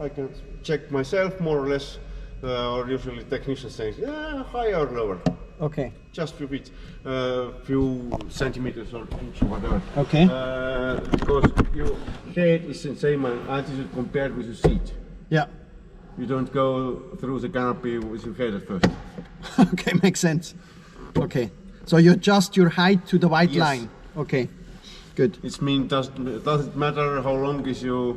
I can check myself more or less, or usually technicians say, higher or lower. Okay. Just few feet, few centimeters or inch or whatever. Okay. Because your head is in same altitude compared with your seat. Yeah. You don't go through the canopy with your head at first. Okay, makes sense. Okay. So you adjust your height to the white Yes. line. Okay. Good. It means doesn't matter how long is your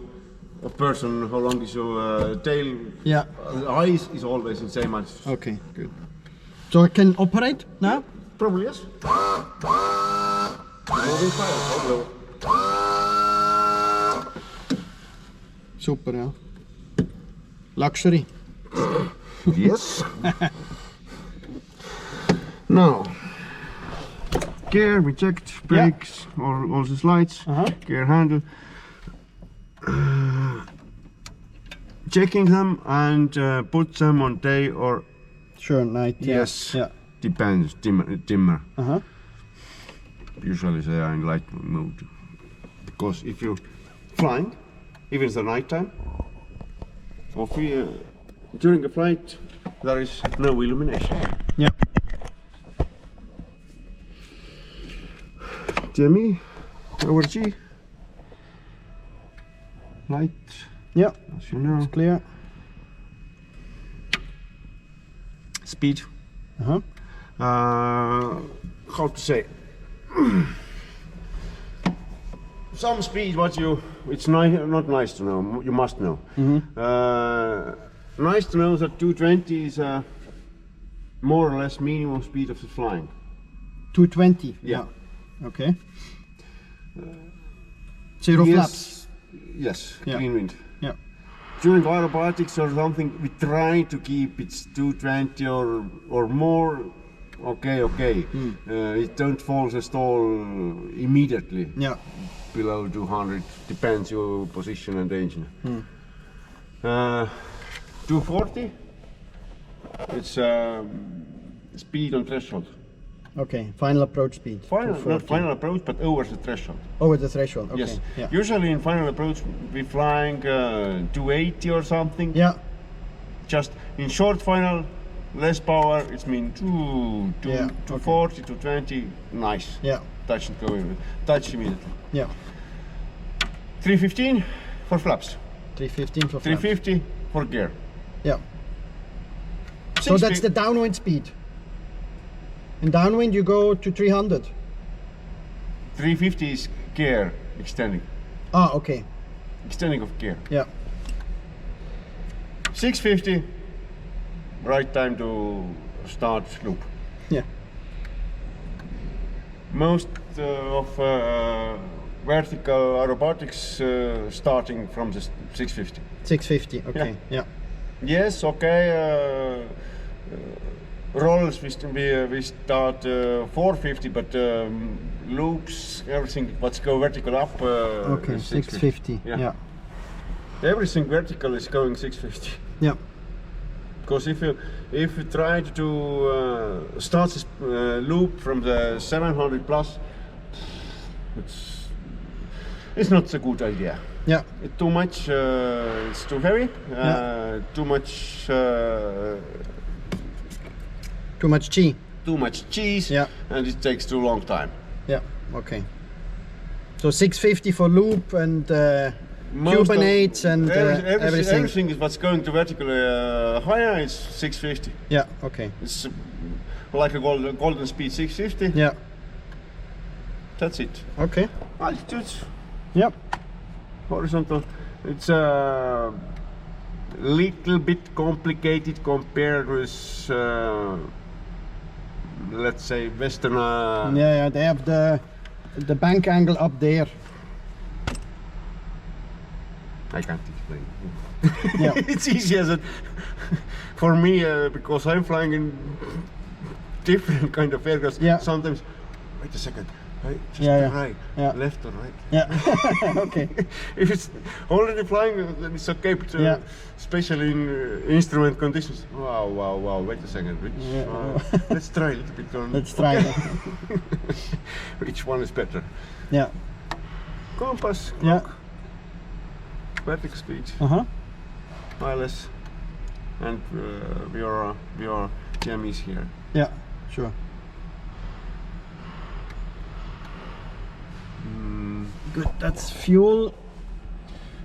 person, how long is your tail. Yeah. The eyes is always in same altitude. Okay, good. So I can operate now? Probably yes. Moving fire, hello. Super, yeah. Luxury. Yes. Now, gear, we checked, brakes, all the slides, gear handle. Checking them and put them on day or Sure, night. Yeah. yes, Yeah. depends, dimmer. Uh-huh. Usually they are in light mode. Because if you're flying, even in the night time, or during a flight, there is no illumination. Yeah. DME, over G, light, Yeah. as you know, Clear. speed. Uh-huh. How to say? Some speed, it's not nice to know, you must know. Nice to know that 220 is more or less minimum speed of the flying. 220. Yeah. Okay. Zero flaps. Yes, Yeah. clean wind. Yeah. During aerobatics or something, we try to keep it 220 or more. Okay. It don't fall the stall immediately Yeah. below 200. Depends your position and engine. 240. It's speed on threshold. Okay. Final approach speed. Not 240. final approach, but over the threshold. Over the threshold. Okay. Yes. Yeah. Usually in final approach, we flying 280 or something. Yeah. Just in short final, less power. It's mean 240, 220. Nice. Yeah. Touch and go in. Touch immediately. Yeah. 315 for flaps. 315 for flaps. 350 for gear. Yeah. So that's the downwind speed. In downwind you go to 300. 350 is gear extending. Ah, okay. Extending of gear. Yeah. 650. Right time to start loop. Yeah. Most of vertical aerobatics starting from the 650. 650. Okay. Yeah. Yes, okay. Rolls we start 450, but loops, everything what's go vertical up. Okay. is 650. Yeah. Everything vertical is going 650. Yeah. Because if you try to start this loop from the 700 plus, it's not a good idea. Yeah. It's too much. It's too heavy. Too much. Too much G. Too much cheese. Yeah. And it takes too long time. Yeah. Okay. So 650 for loop and cubanates and everything. Everything is what's going to vertically higher is 650. Yeah, okay. It's like a golden speed 650. Yeah. That's it. Okay. Altitude, Yep. horizontal. It's a little bit complicated compared with, let's say, Western. Yeah, they have the bank angle up there. I can't explain. Yeah. It's easy as it for me because I'm flying in different kind of aircraft. Yeah. Sometimes, wait a second. Just right, Yeah. left or right. Yeah. Okay. If it's already flying, then it's okay. But Yeah. especially in instrument conditions. Wow. Wait a second. Let's try a little bit on. Let's try that. Which one is better? Yeah. Compass, Yeah. clock, vertical speed, Uh-huh. ILS, and we are GMEs here. Yeah, sure. Good, that's fuel.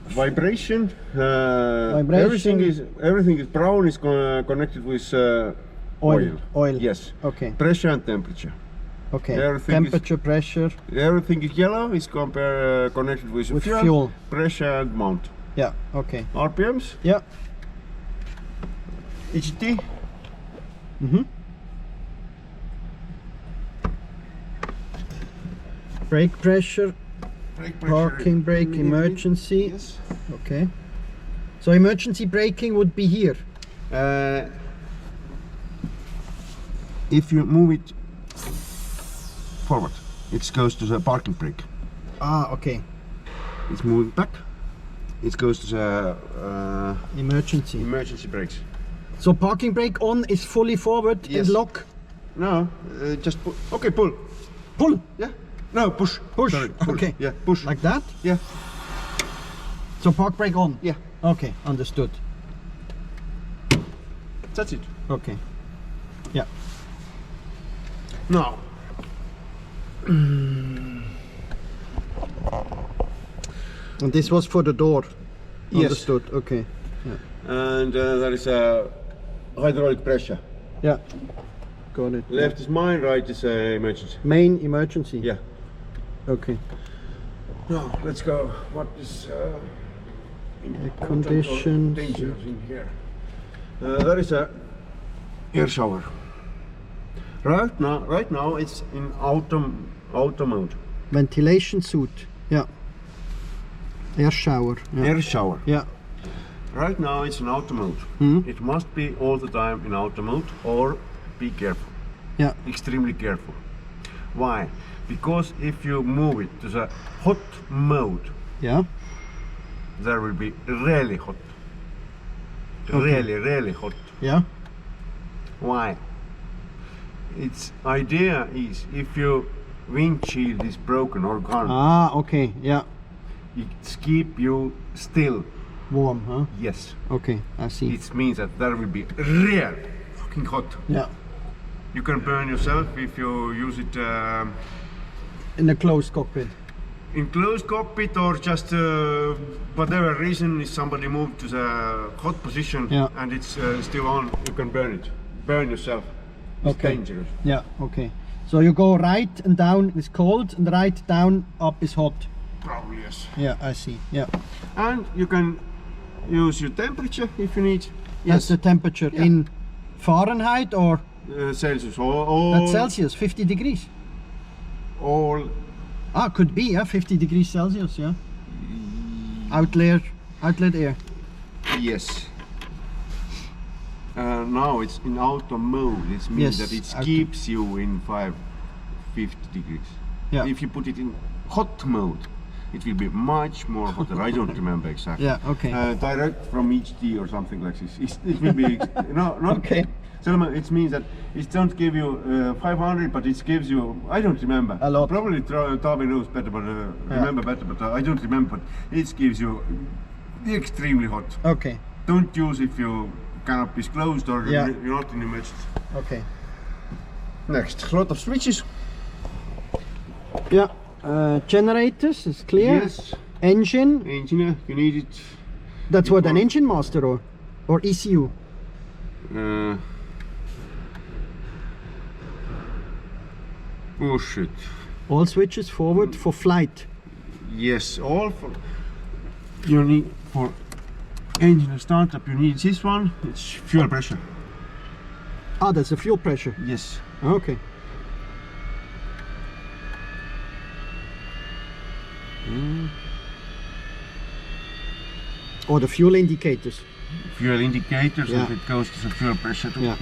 Vibration. Vibration. Everything is brown. Is connected with oil. Oil. Yes. Okay. Pressure and temperature. Okay. Everything Temperature, pressure. Everything is yellow. Is connected with fuel. Pressure and mount. Yeah. Okay. RPMs. Yeah. HT. Brake pressure. Brake pressure. Parking brake, emergency. Yes. Okay. So emergency braking would be here. If you move it forward, it goes to the parking brake. Ah, okay. It's moving back. It goes to the Emergency. emergency brakes. So parking brake on is fully forward Yes. and lock. No, just pull. Okay, pull. Pull. Yeah. No, push. Push. Sorry, pull. Okay. Yeah, push. Like that. Yeah. So park brake on. Yeah. Okay, understood. That's it. Okay. Yeah. Now. And this was for the door. Yes. Understood. Okay. And there is a hydraulic pressure. Yeah. Got it. Left is mine, right is emergency. Main emergency. Yeah. Okay. Now let's go. What is conditions. Danger in here? There is a air shower. Right now it's in auto mode. Ventilation suit. Yeah. Air shower. Yeah. Air shower. Yeah. Right now it's in auto mode. It must be all the time in auto mode, or be careful. Yeah. Extremely careful. Why? Because if you move it to the hot mode, Yeah. there will be really hot. Okay. Really hot. Yeah. Why? Its idea is if your windshield is broken or gone, Ah, okay. Yeah. it keep you still. Warm, huh? Yes. Okay, I see. It means that there will be real fucking hot. Yeah. You can burn yourself if you use it In a closed cockpit. in closed cockpit, or just whatever reason, if somebody moved to the hot position Yeah. and it's still on, you can burn it. Burn yourself. It's Okay. dangerous. Yeah, okay. So you go right and down is cold, and right down up is hot. Probably yes. Yeah, I see. Yeah. And you can use your temperature if you need. That's the temperature Yeah. in Fahrenheit or Celsius or that's Celsius, 50 degrees. all Ah, could be, yeah, 50 degrees Celsius, yeah. Outlet air. yes. Now it's in auto mode. It Yes, means that it auto. keeps you in 50 degrees. Yeah. If you put it in hot mode, it will be much more hotter. I don't remember exactly. Yeah, okay. Direct from HT or something like this. It will be no, not Okay. Selma, it means that it don't give you 500, but it gives you, I don't remember. A lot. Probably Tavi knows better, but remember better, but I don't remember. But it gives you extremely hot. Okay, Don't use if your canopy is closed or Yeah. you're not in emergency. okay. Next, lot of switches. Yeah, generators is clear. Yes. Engine. Engine, you need it. That's what, an engine master or ECU? Bullshit. All switches forward for flight. Yes, all for. You need for engine startup. You need this one. It's fuel pressure. Ah, that's the fuel pressure. Yes. Okay. Or the fuel indicators. Fuel indicators, Yeah. and it goes to the fuel pressure too. Yeah.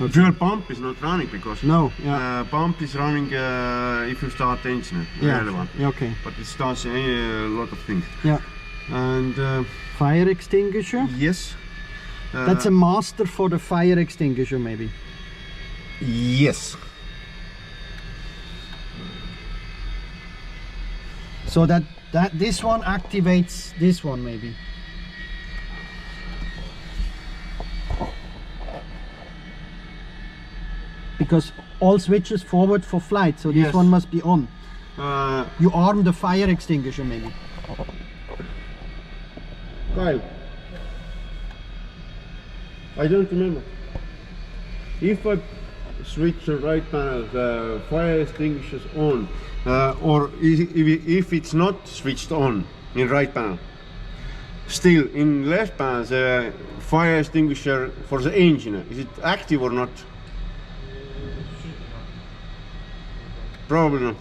Okay. Fuel pump is not running because No. Yeah. pump is running if you start engine. Yeah. One. Yeah, okay. But it starts a lot of things. Yeah. And Fire extinguisher. yes. That's a master for the fire extinguisher, maybe. Yes. So that this one activates this one, maybe. Because all switches forward for flight, so this Yes. one must be on. Uh, You arm the fire extinguisher, maybe. Kyle, I don't remember. If I switch the right panel, the fire extinguisher's on, or if it's not switched on in right panel, still in left panel the fire extinguisher for the engine, is it active or not? Probably not.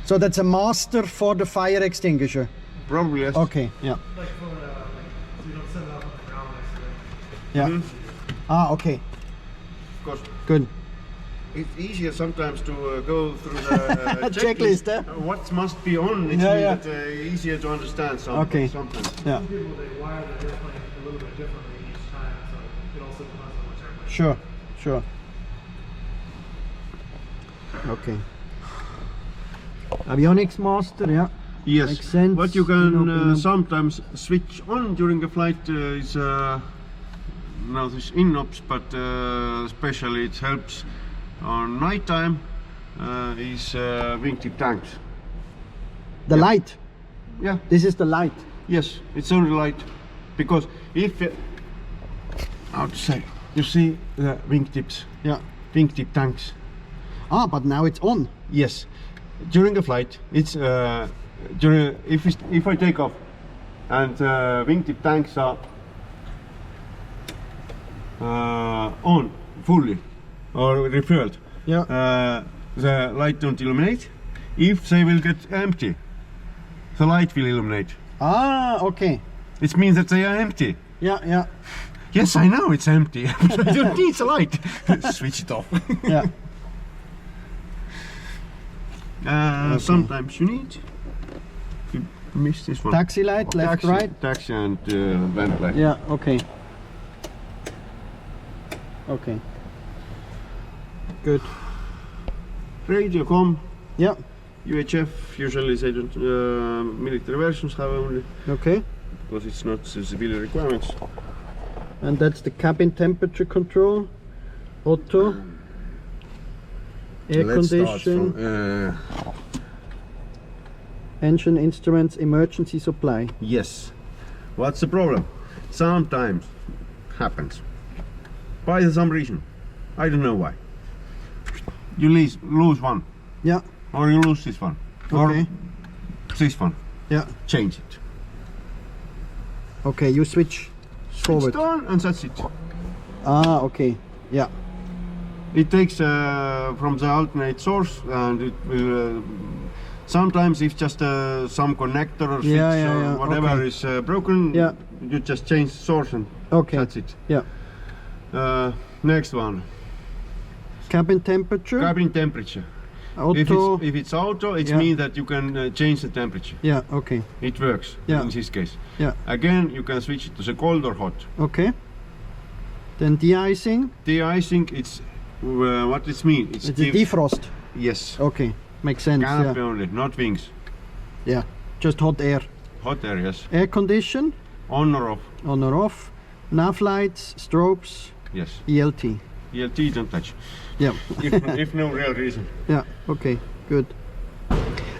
So that's a master for the fire extinguisher. Probably yes. Okay, yeah. Like for so you don't set it up on the ground next to it. Yeah. Mhm. Ah, okay. Because Good. it's easier sometimes to go through the Checklist, eh? What must be on? It's Yeah, easier to understand Okay. sometimes. Yeah. Some people they wire their airplane a little bit differently each time, so it also depends on which airplane. Sure, sure. Okay. Avionics master, yeah. Yes. Makes sense, What you in your can opinion. sometimes switch on during a flight is now this in-ops, but especially it helps on night time is wingtip tanks. The light. Yeah. This is the light. Yes, it's only light because if how to say, you see the wingtips, Yeah. wingtip tanks. Ah, but now it's on. Yes, during the flight, it's during if I take off and wingtip tanks are on fully or refueled, Yeah. the light don't illuminate. If they will get empty, the light will illuminate. Ah, okay. It means that they are empty. Yeah, yeah, Yes, I know it's empty. I don't need the light. Switch it off. yeah. Sometimes you need. You miss this one. Taxi light, left, Taxi, right. Taxi and vent light. Yeah, okay. Okay. Good. Radio com. Yeah, UHF, usually they don't, military versions have only, okay. because it's not the civilian requirements. And that's the cabin temperature control. Auto. Air Let's start condition. from, Engine instruments, emergency supply. yes. What's the problem? Sometimes happens. By some reason. I don't know why. You lose one. Yeah, Or you lose this one. okay. Or this one. Yeah, Change it. okay, you switch forward. It's done and that's it. Ah, okay. Yeah, It takes from the alternate source and it will sometimes if just some connector or switch Yeah, yeah, or yeah, whatever okay. is broken, Yeah. you just change the source and okay. that's it. Yeah. Next one, Cabin temperature. cabin temperature. Auto. If it's auto, it Yeah. means that you can change the temperature. Yeah, okay. It works Yeah. in this case. Yeah, Again, you can switch it to the cold or hot. okay. Then de-icing. De-icing, it's what it means. It's a defrost. Yes. Okay, makes sense. Canopy Yeah, only, not wings. yeah. Just hot air. Hot areas. Air condition, On or off? on or off. Nav lights, strobes, Yes. ELT. ELT don't touch. Yeah, If no real reason. yeah. Okay, good.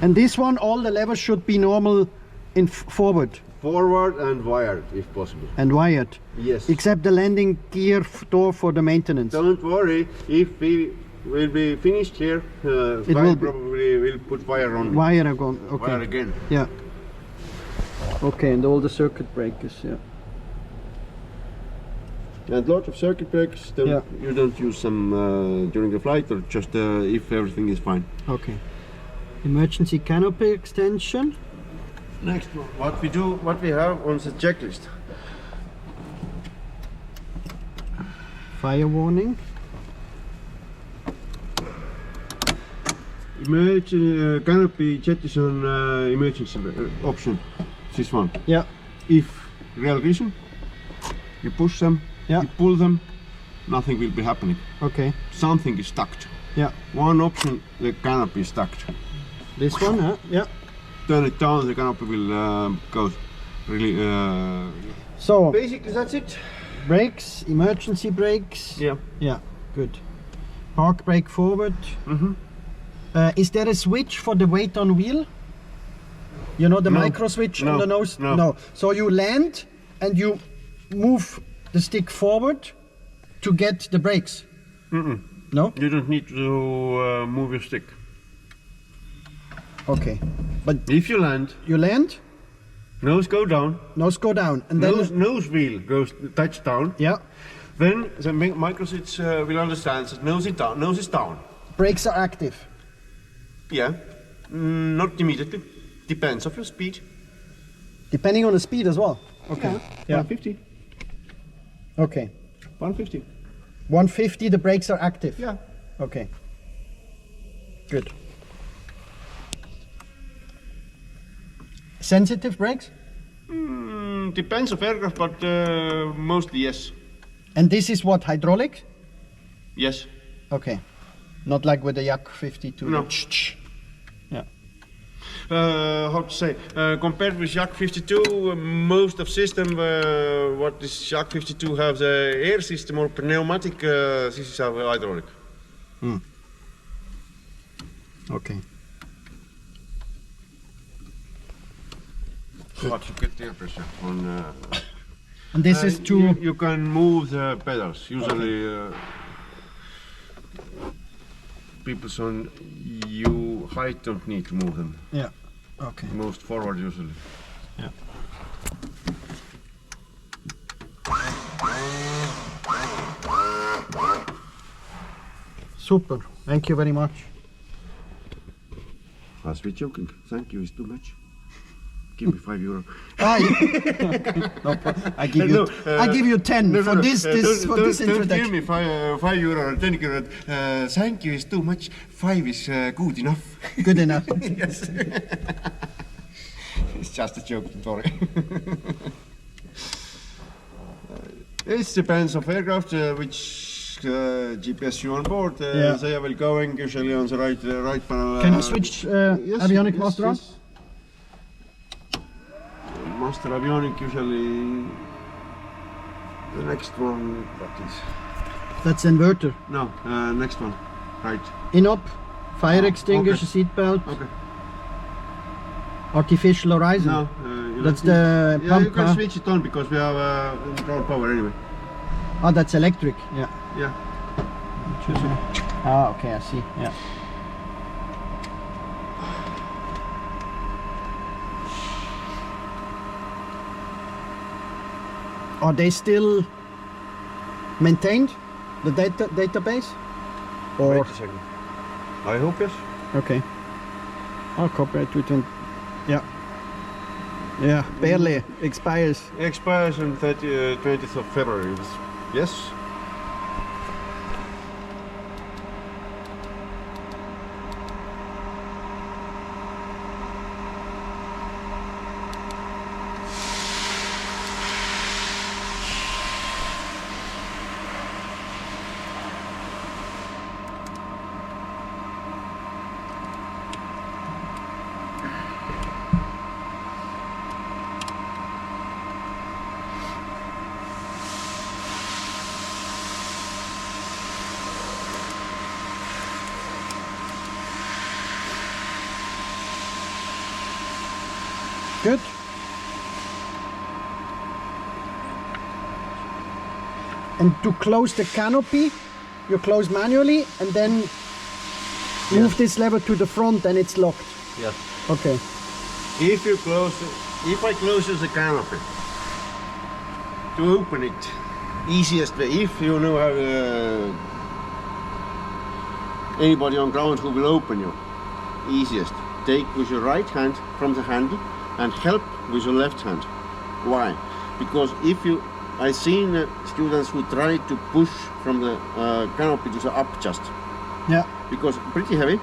And this one, all the levers should be normal in forward Forward and wired, if possible. and wired. Yes. Except the landing gear door for the maintenance. Don't worry, if we will be finished here, It Guy will be- probably will put wire on. Wire again. Okay. Wire again. Yeah. Okay, and all the circuit breakers. Yeah. And lot of circuit breakers. Yeah. You don't use them during the flight, or just if everything is fine. Okay. Emergency canopy extension. Next one. What we have on the checklist. Fire warning. Emergency canopy jettison emergency option. This one. Yeah. If real reason, you push them, Yeah. you pull them, nothing will be happening. Okay. Something is stuck. Yeah. One option, the canopy is stuck. This one, huh? Yeah. Turn it down, the canopy will go really. So, Basically, that's it. brakes, emergency brakes. Yeah. Yeah, good. Park brake forward. Mhm. Is there a switch for the weight on wheel? You know the No. micro switch No. on the nose? No. So you land and you move the stick forward to get the brakes? No? You don't need to move your stick. Okay. But If you land, you land, nose go down, nose go down, and then... nose wheel goes touch down. Yeah. Then the micro switch will understand that nose is down. Brakes are active. Yeah, not immediately. Depends of your speed. Depending on the speed as well. Okay. Yeah. 150. Okay. 150. 150, the brakes are active. Yeah. Okay. Good. Sensitive brakes? Depends of aircraft, but mostly yes. And this is what, hydraulic? Yes. Okay. Not like with the Yak 52. No. Yeah. How to say? Compared with Yak 52, most of system what this Yak 52 have the air system or pneumatic. This is hydraulic. Okay. What to get the air pressure on? And this is to... You can move the pedals. Usually, people on you height don't need to move them. Yeah. Okay. Most forward usually. Yeah. Super. Thank you very much. Must be joking. Thank you is too much. Give me €5. No, I give you. I give you 10 for this. For this Don't give introduction. me €5 or €10. Thank you is too much. 5 is good enough. Good enough. Yes. It's just a joke. Sorry. It depends of aircraft which GPS you on board. Yeah. They will going usually on the right panel. Can you switch avionic master on? yes. Master avionic usually the next one. What is? That's inverter. No, next one. Right. In-op, fire extinguisher, seatbelt, Okay. artificial horizon. No, you That's don't the need- Yeah, pump, you can huh? switch it on because we have control power anyway. Oh, that's electric. Yeah. Yeah. Ah, okay, I see. Yeah. Are they still maintained, the database? Or Wait a second. I hope yes. okay. Oh, copyright 220. Yeah. Yeah, barely expires. Expires on 20th of February. Yes. Good. And to close the canopy, you close manually and then move this lever to the front and it's locked. Yes. Okay. If I close the canopy, to open it, easiest way, if you know how anybody on ground who will open you, easiest, take with your right hand from the handle and help with your left hand. Why? Because if you, I've seen students who try to push from the canopy to the up just. Yeah. Because pretty heavy.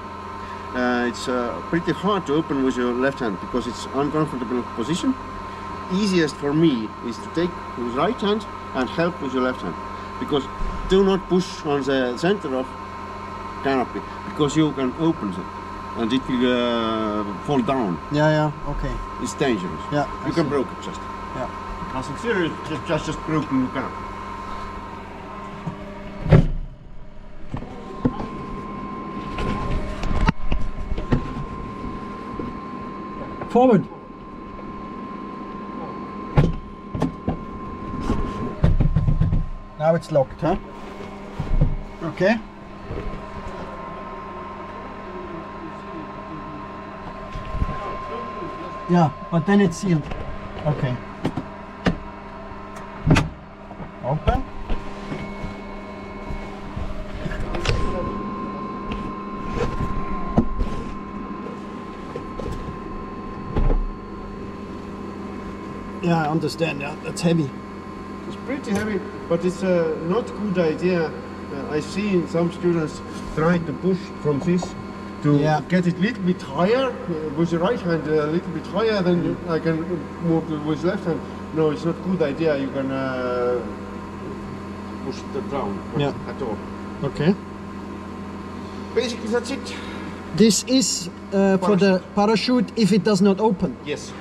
It's pretty hard to open with your left hand because it's uncomfortable position. Easiest for me is to take with right hand and help with your left hand. Because do not push on the center of canopy because you can open it and it will fall down. Yeah, okay. It's dangerous. Yeah, you can break it just. Yeah. Nothing serious, just broken the canopy. Forward. Now it's locked, huh? Okay. Yeah, but then it's sealed. Okay. Open. Yeah, I understand. Yeah, that's heavy. It's pretty heavy, but it's not a good idea. I've seen some students try to push from this to get it a little bit higher with the right hand, a little bit higher, then I can move with left hand. No, it's not a good idea. You can push it down at all. Okay. Basically, that's it. This is for the parachute if it does not open. Yes.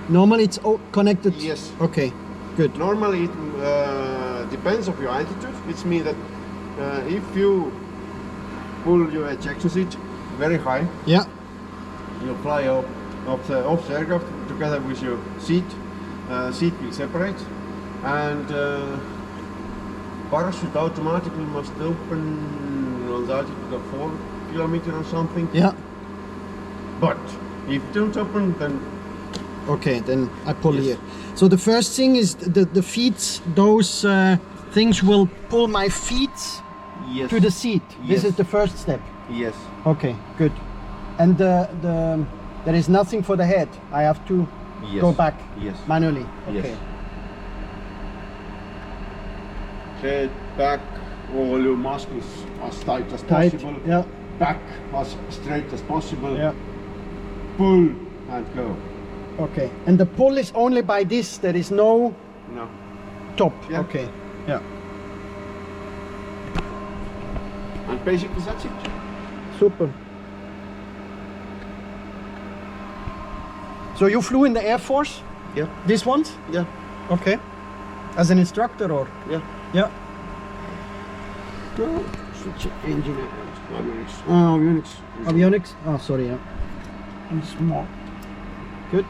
Normally it's connected. Yes. Okay. Good. Normally it depends on your altitude, which means that if you pull your ejection seat very high, yeah, you fly off the aircraft together with your seat. Seat will separate, and parachute automatically must open on the altitude of 4 kilometers or something. Yeah. But if it don't open, then okay, then I pull here. So the first thing is the feet. Those things will pull my feet to the seat. This is the first step. Yes. Okay, good. And there is nothing for the head. I have to go back manually. Okay. Yes. Head, back, all your muscles as tight as possible. Yeah. Back as straight as possible. Yeah. Pull and go. Okay. And the pull is only by this. There is no top. Yeah. Okay. Yeah. And basically that's it. Super. So you flew in the Air Force? Yeah. This ones? Yeah. Okay. As an instructor or? Yeah. Yeah. No. Switch engine. Avionics. Avionics. Avionics? Oh, sorry. Yeah. It's more. Good.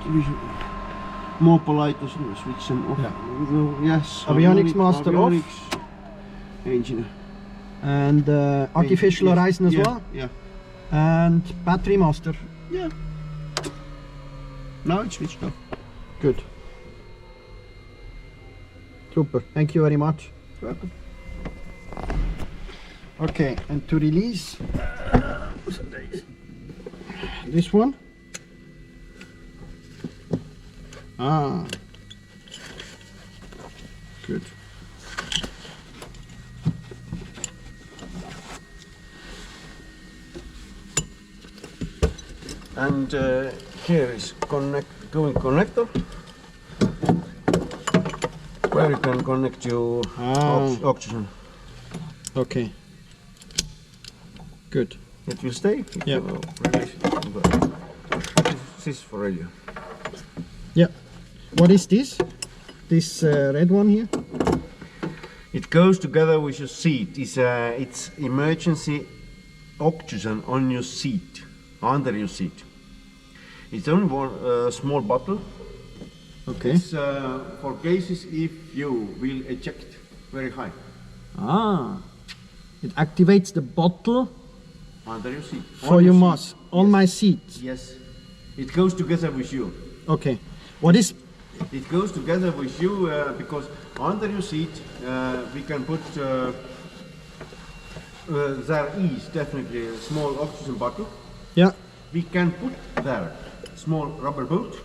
More polite to switch them off. Yeah. Yes. Avionics master off. Engine. And artificial horizon as well? Yeah. And battery master? Yeah. Now it's switched off. Good. Super. Thank you very much. Welcome. Okay, and to release this one. Ah. Good. And here is going connector, where you can connect your oxygen. Okay. Good. It will stay. Yeah. This is for radio. Yeah. What is this? This red one here? It goes together with your seat. It's emergency oxygen on your seat, under your seat. It's only one small bottle, Okay. It's for cases if you will eject very high Ah, it activates the bottle under your seat. for On your seat. mask on Yes. my seat. Yes, it goes together with you. Okay. What is? It goes together with you because under your seat we can put. There is definitely a small oxygen bottle. Yeah. We can put there small rubber boat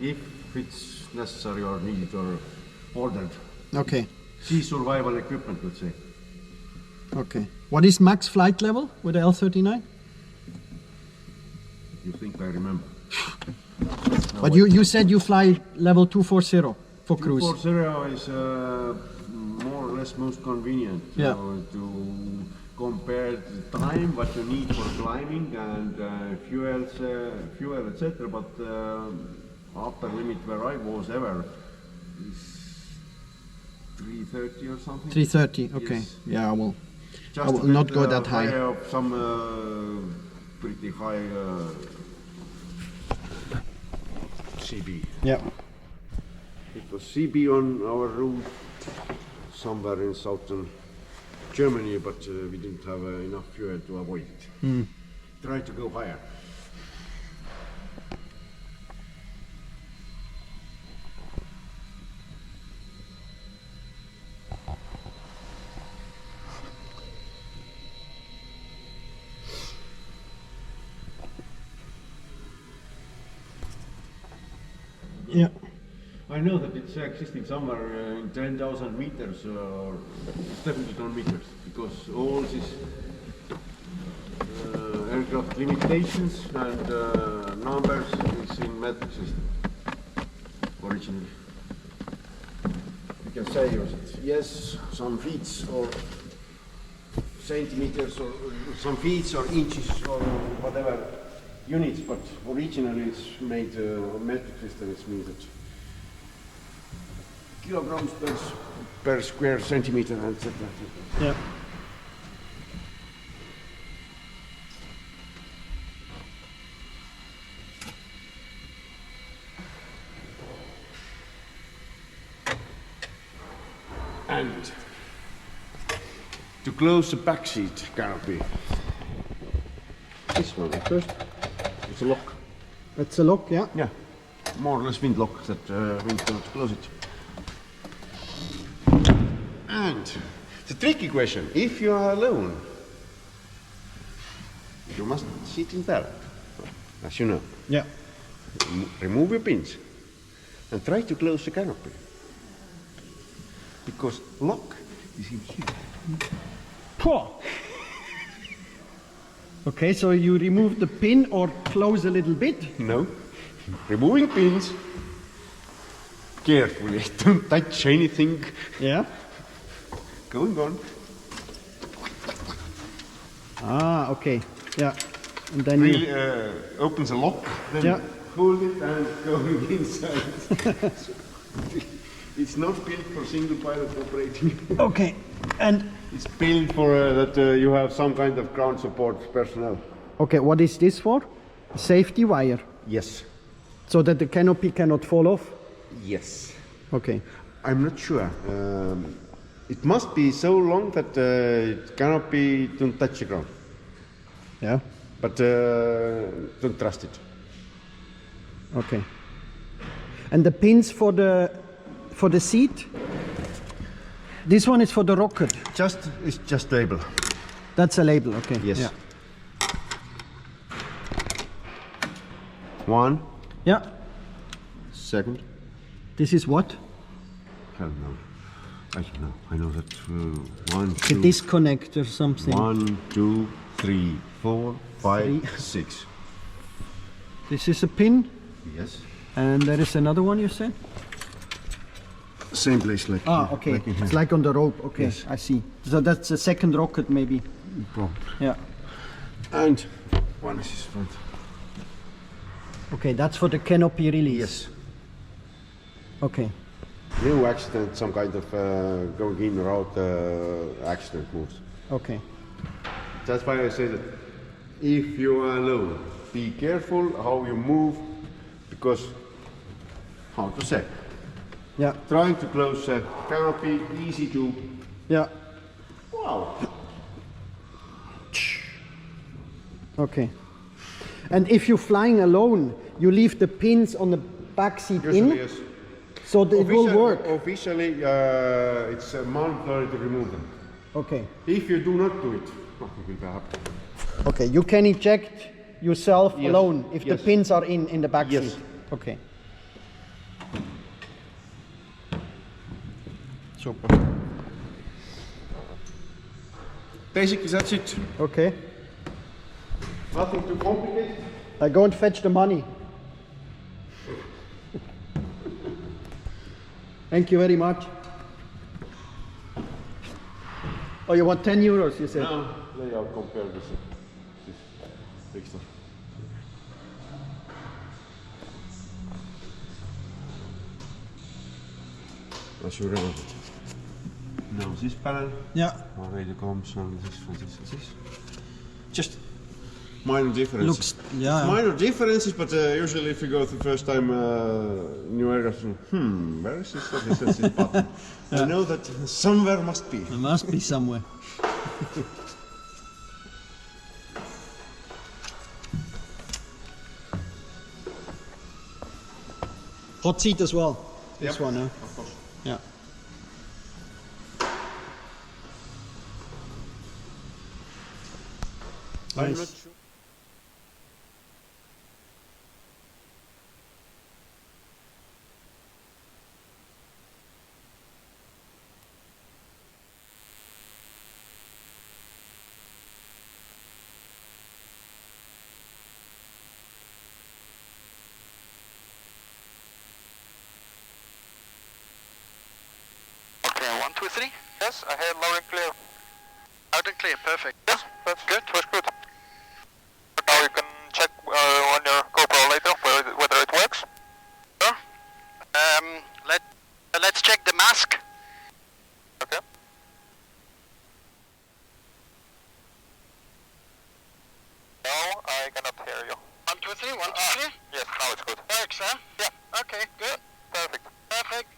if it's necessary or needed or ordered. Okay. Sea survival equipment, let's say. Okay. What is max flight level with the L-39? You think I remember? But you said you fly level 240 for cruise. 240 is more or less most convenient Yeah. to compare the time what you need for climbing and fuel etc. But upper limit where I was ever is 330 or something. 330. Okay. Yes. Yeah, I will. Just I will a not bit, go that high. Of some pretty high CB. Yeah. It was CB on our route somewhere in southern Germany, but we didn't have enough fuel to avoid it. Try to go higher. Yeah. I know that it's existing somewhere in 10,000 meters or 70 meters because all these aircraft limitations and numbers is in metric system originally. You can say yes, some feet or centimeters or some feet or inches or whatever units, but originally it's made metric system. It's measured kilograms per square centimeter, etc. Yeah. And to close the back seat canopy, this one first, it's a lock. That's a lock. Yeah. Yeah, more or less wind lock that wind cannot close it. And the tricky question, if you are alone, you must sit in there, as you know. Yeah. Remove your pins and try to close the canopy. Because lock is in here. Okay, so you remove the pin or close a little bit. No, removing pins. Carefully, don't touch anything. Yeah. Going on. Ah, okay. Yeah. And then Really you. opens a lock, then Yeah. hold it and going inside. It's not built for single pilot operating. Okay. And It's built for that you have some kind of ground support personnel. okay, what is this for? Safety wire, Yes. so that the canopy cannot fall off. Yes. Okay. I'm not sure. It must be so long that it cannot be don't touch the ground. Yeah. But don't trust it. Okay. And the pins for the seat. This one is for the rocket. It's just label. That's a label. Okay. Yes. Yeah. One. Yeah. Second. This is what? Hell no. I don't know. I know that one, A two, disconnect or something. 1, 2, 3, 4, 5, Three. 6. This is a pin, Yes. and there is another one. You said. Same place like. Ah, okay. Like in here. It's like on the rope. Okay, Yes. I see. So that's the second rocket, maybe. Probably. Yeah. And one is his front. Okay, that's for the canopy release. Yes. Okay. No accident, some kind of going in or out accident moves. Okay. That's why I say that if you are alone, be careful how you move because, how to say, Yeah, trying to close the canopy, easy to, yeah. wow. Okay. And if you're flying alone, you leave the pins on the back seat Usually, in, yes. so that it will work. Officially, it's mandatory to remove them. Okay. If you do not do it, nothing will happen. Okay, you can eject yourself Yes. alone if the Yes. pins are in the back Yes. seat. Okay. Super. Basically, that's it. Okay. Nothing too complicated. I go and fetch the money. Thank you very much. Oh, you want 10 euros, you said? No, they are compared with this extra. As you round it. Now this panel. Yeah. Already comes on this one, this and this. Just minor differences. Looks, yeah. Minor differences, but usually if you go the first time new areas, where is this button? I know that somewhere must be. There must be somewhere. Hot seat as well. This one, huh? Of course. Yeah. I'm Nice. not sure. Okay, 1, 2, 3. Yes, I hear loud and clear. Loud and clear, perfect. Yes, that's good, that's good. Now you can check on your GoPro later whether it works. Sure. Let's check the mask. Okay. No, I cannot hear you. 1, 2, 3, 1, 2, 3. Yes, now it's good. Works, huh? Yeah. Okay, good. Perfect. Perfect.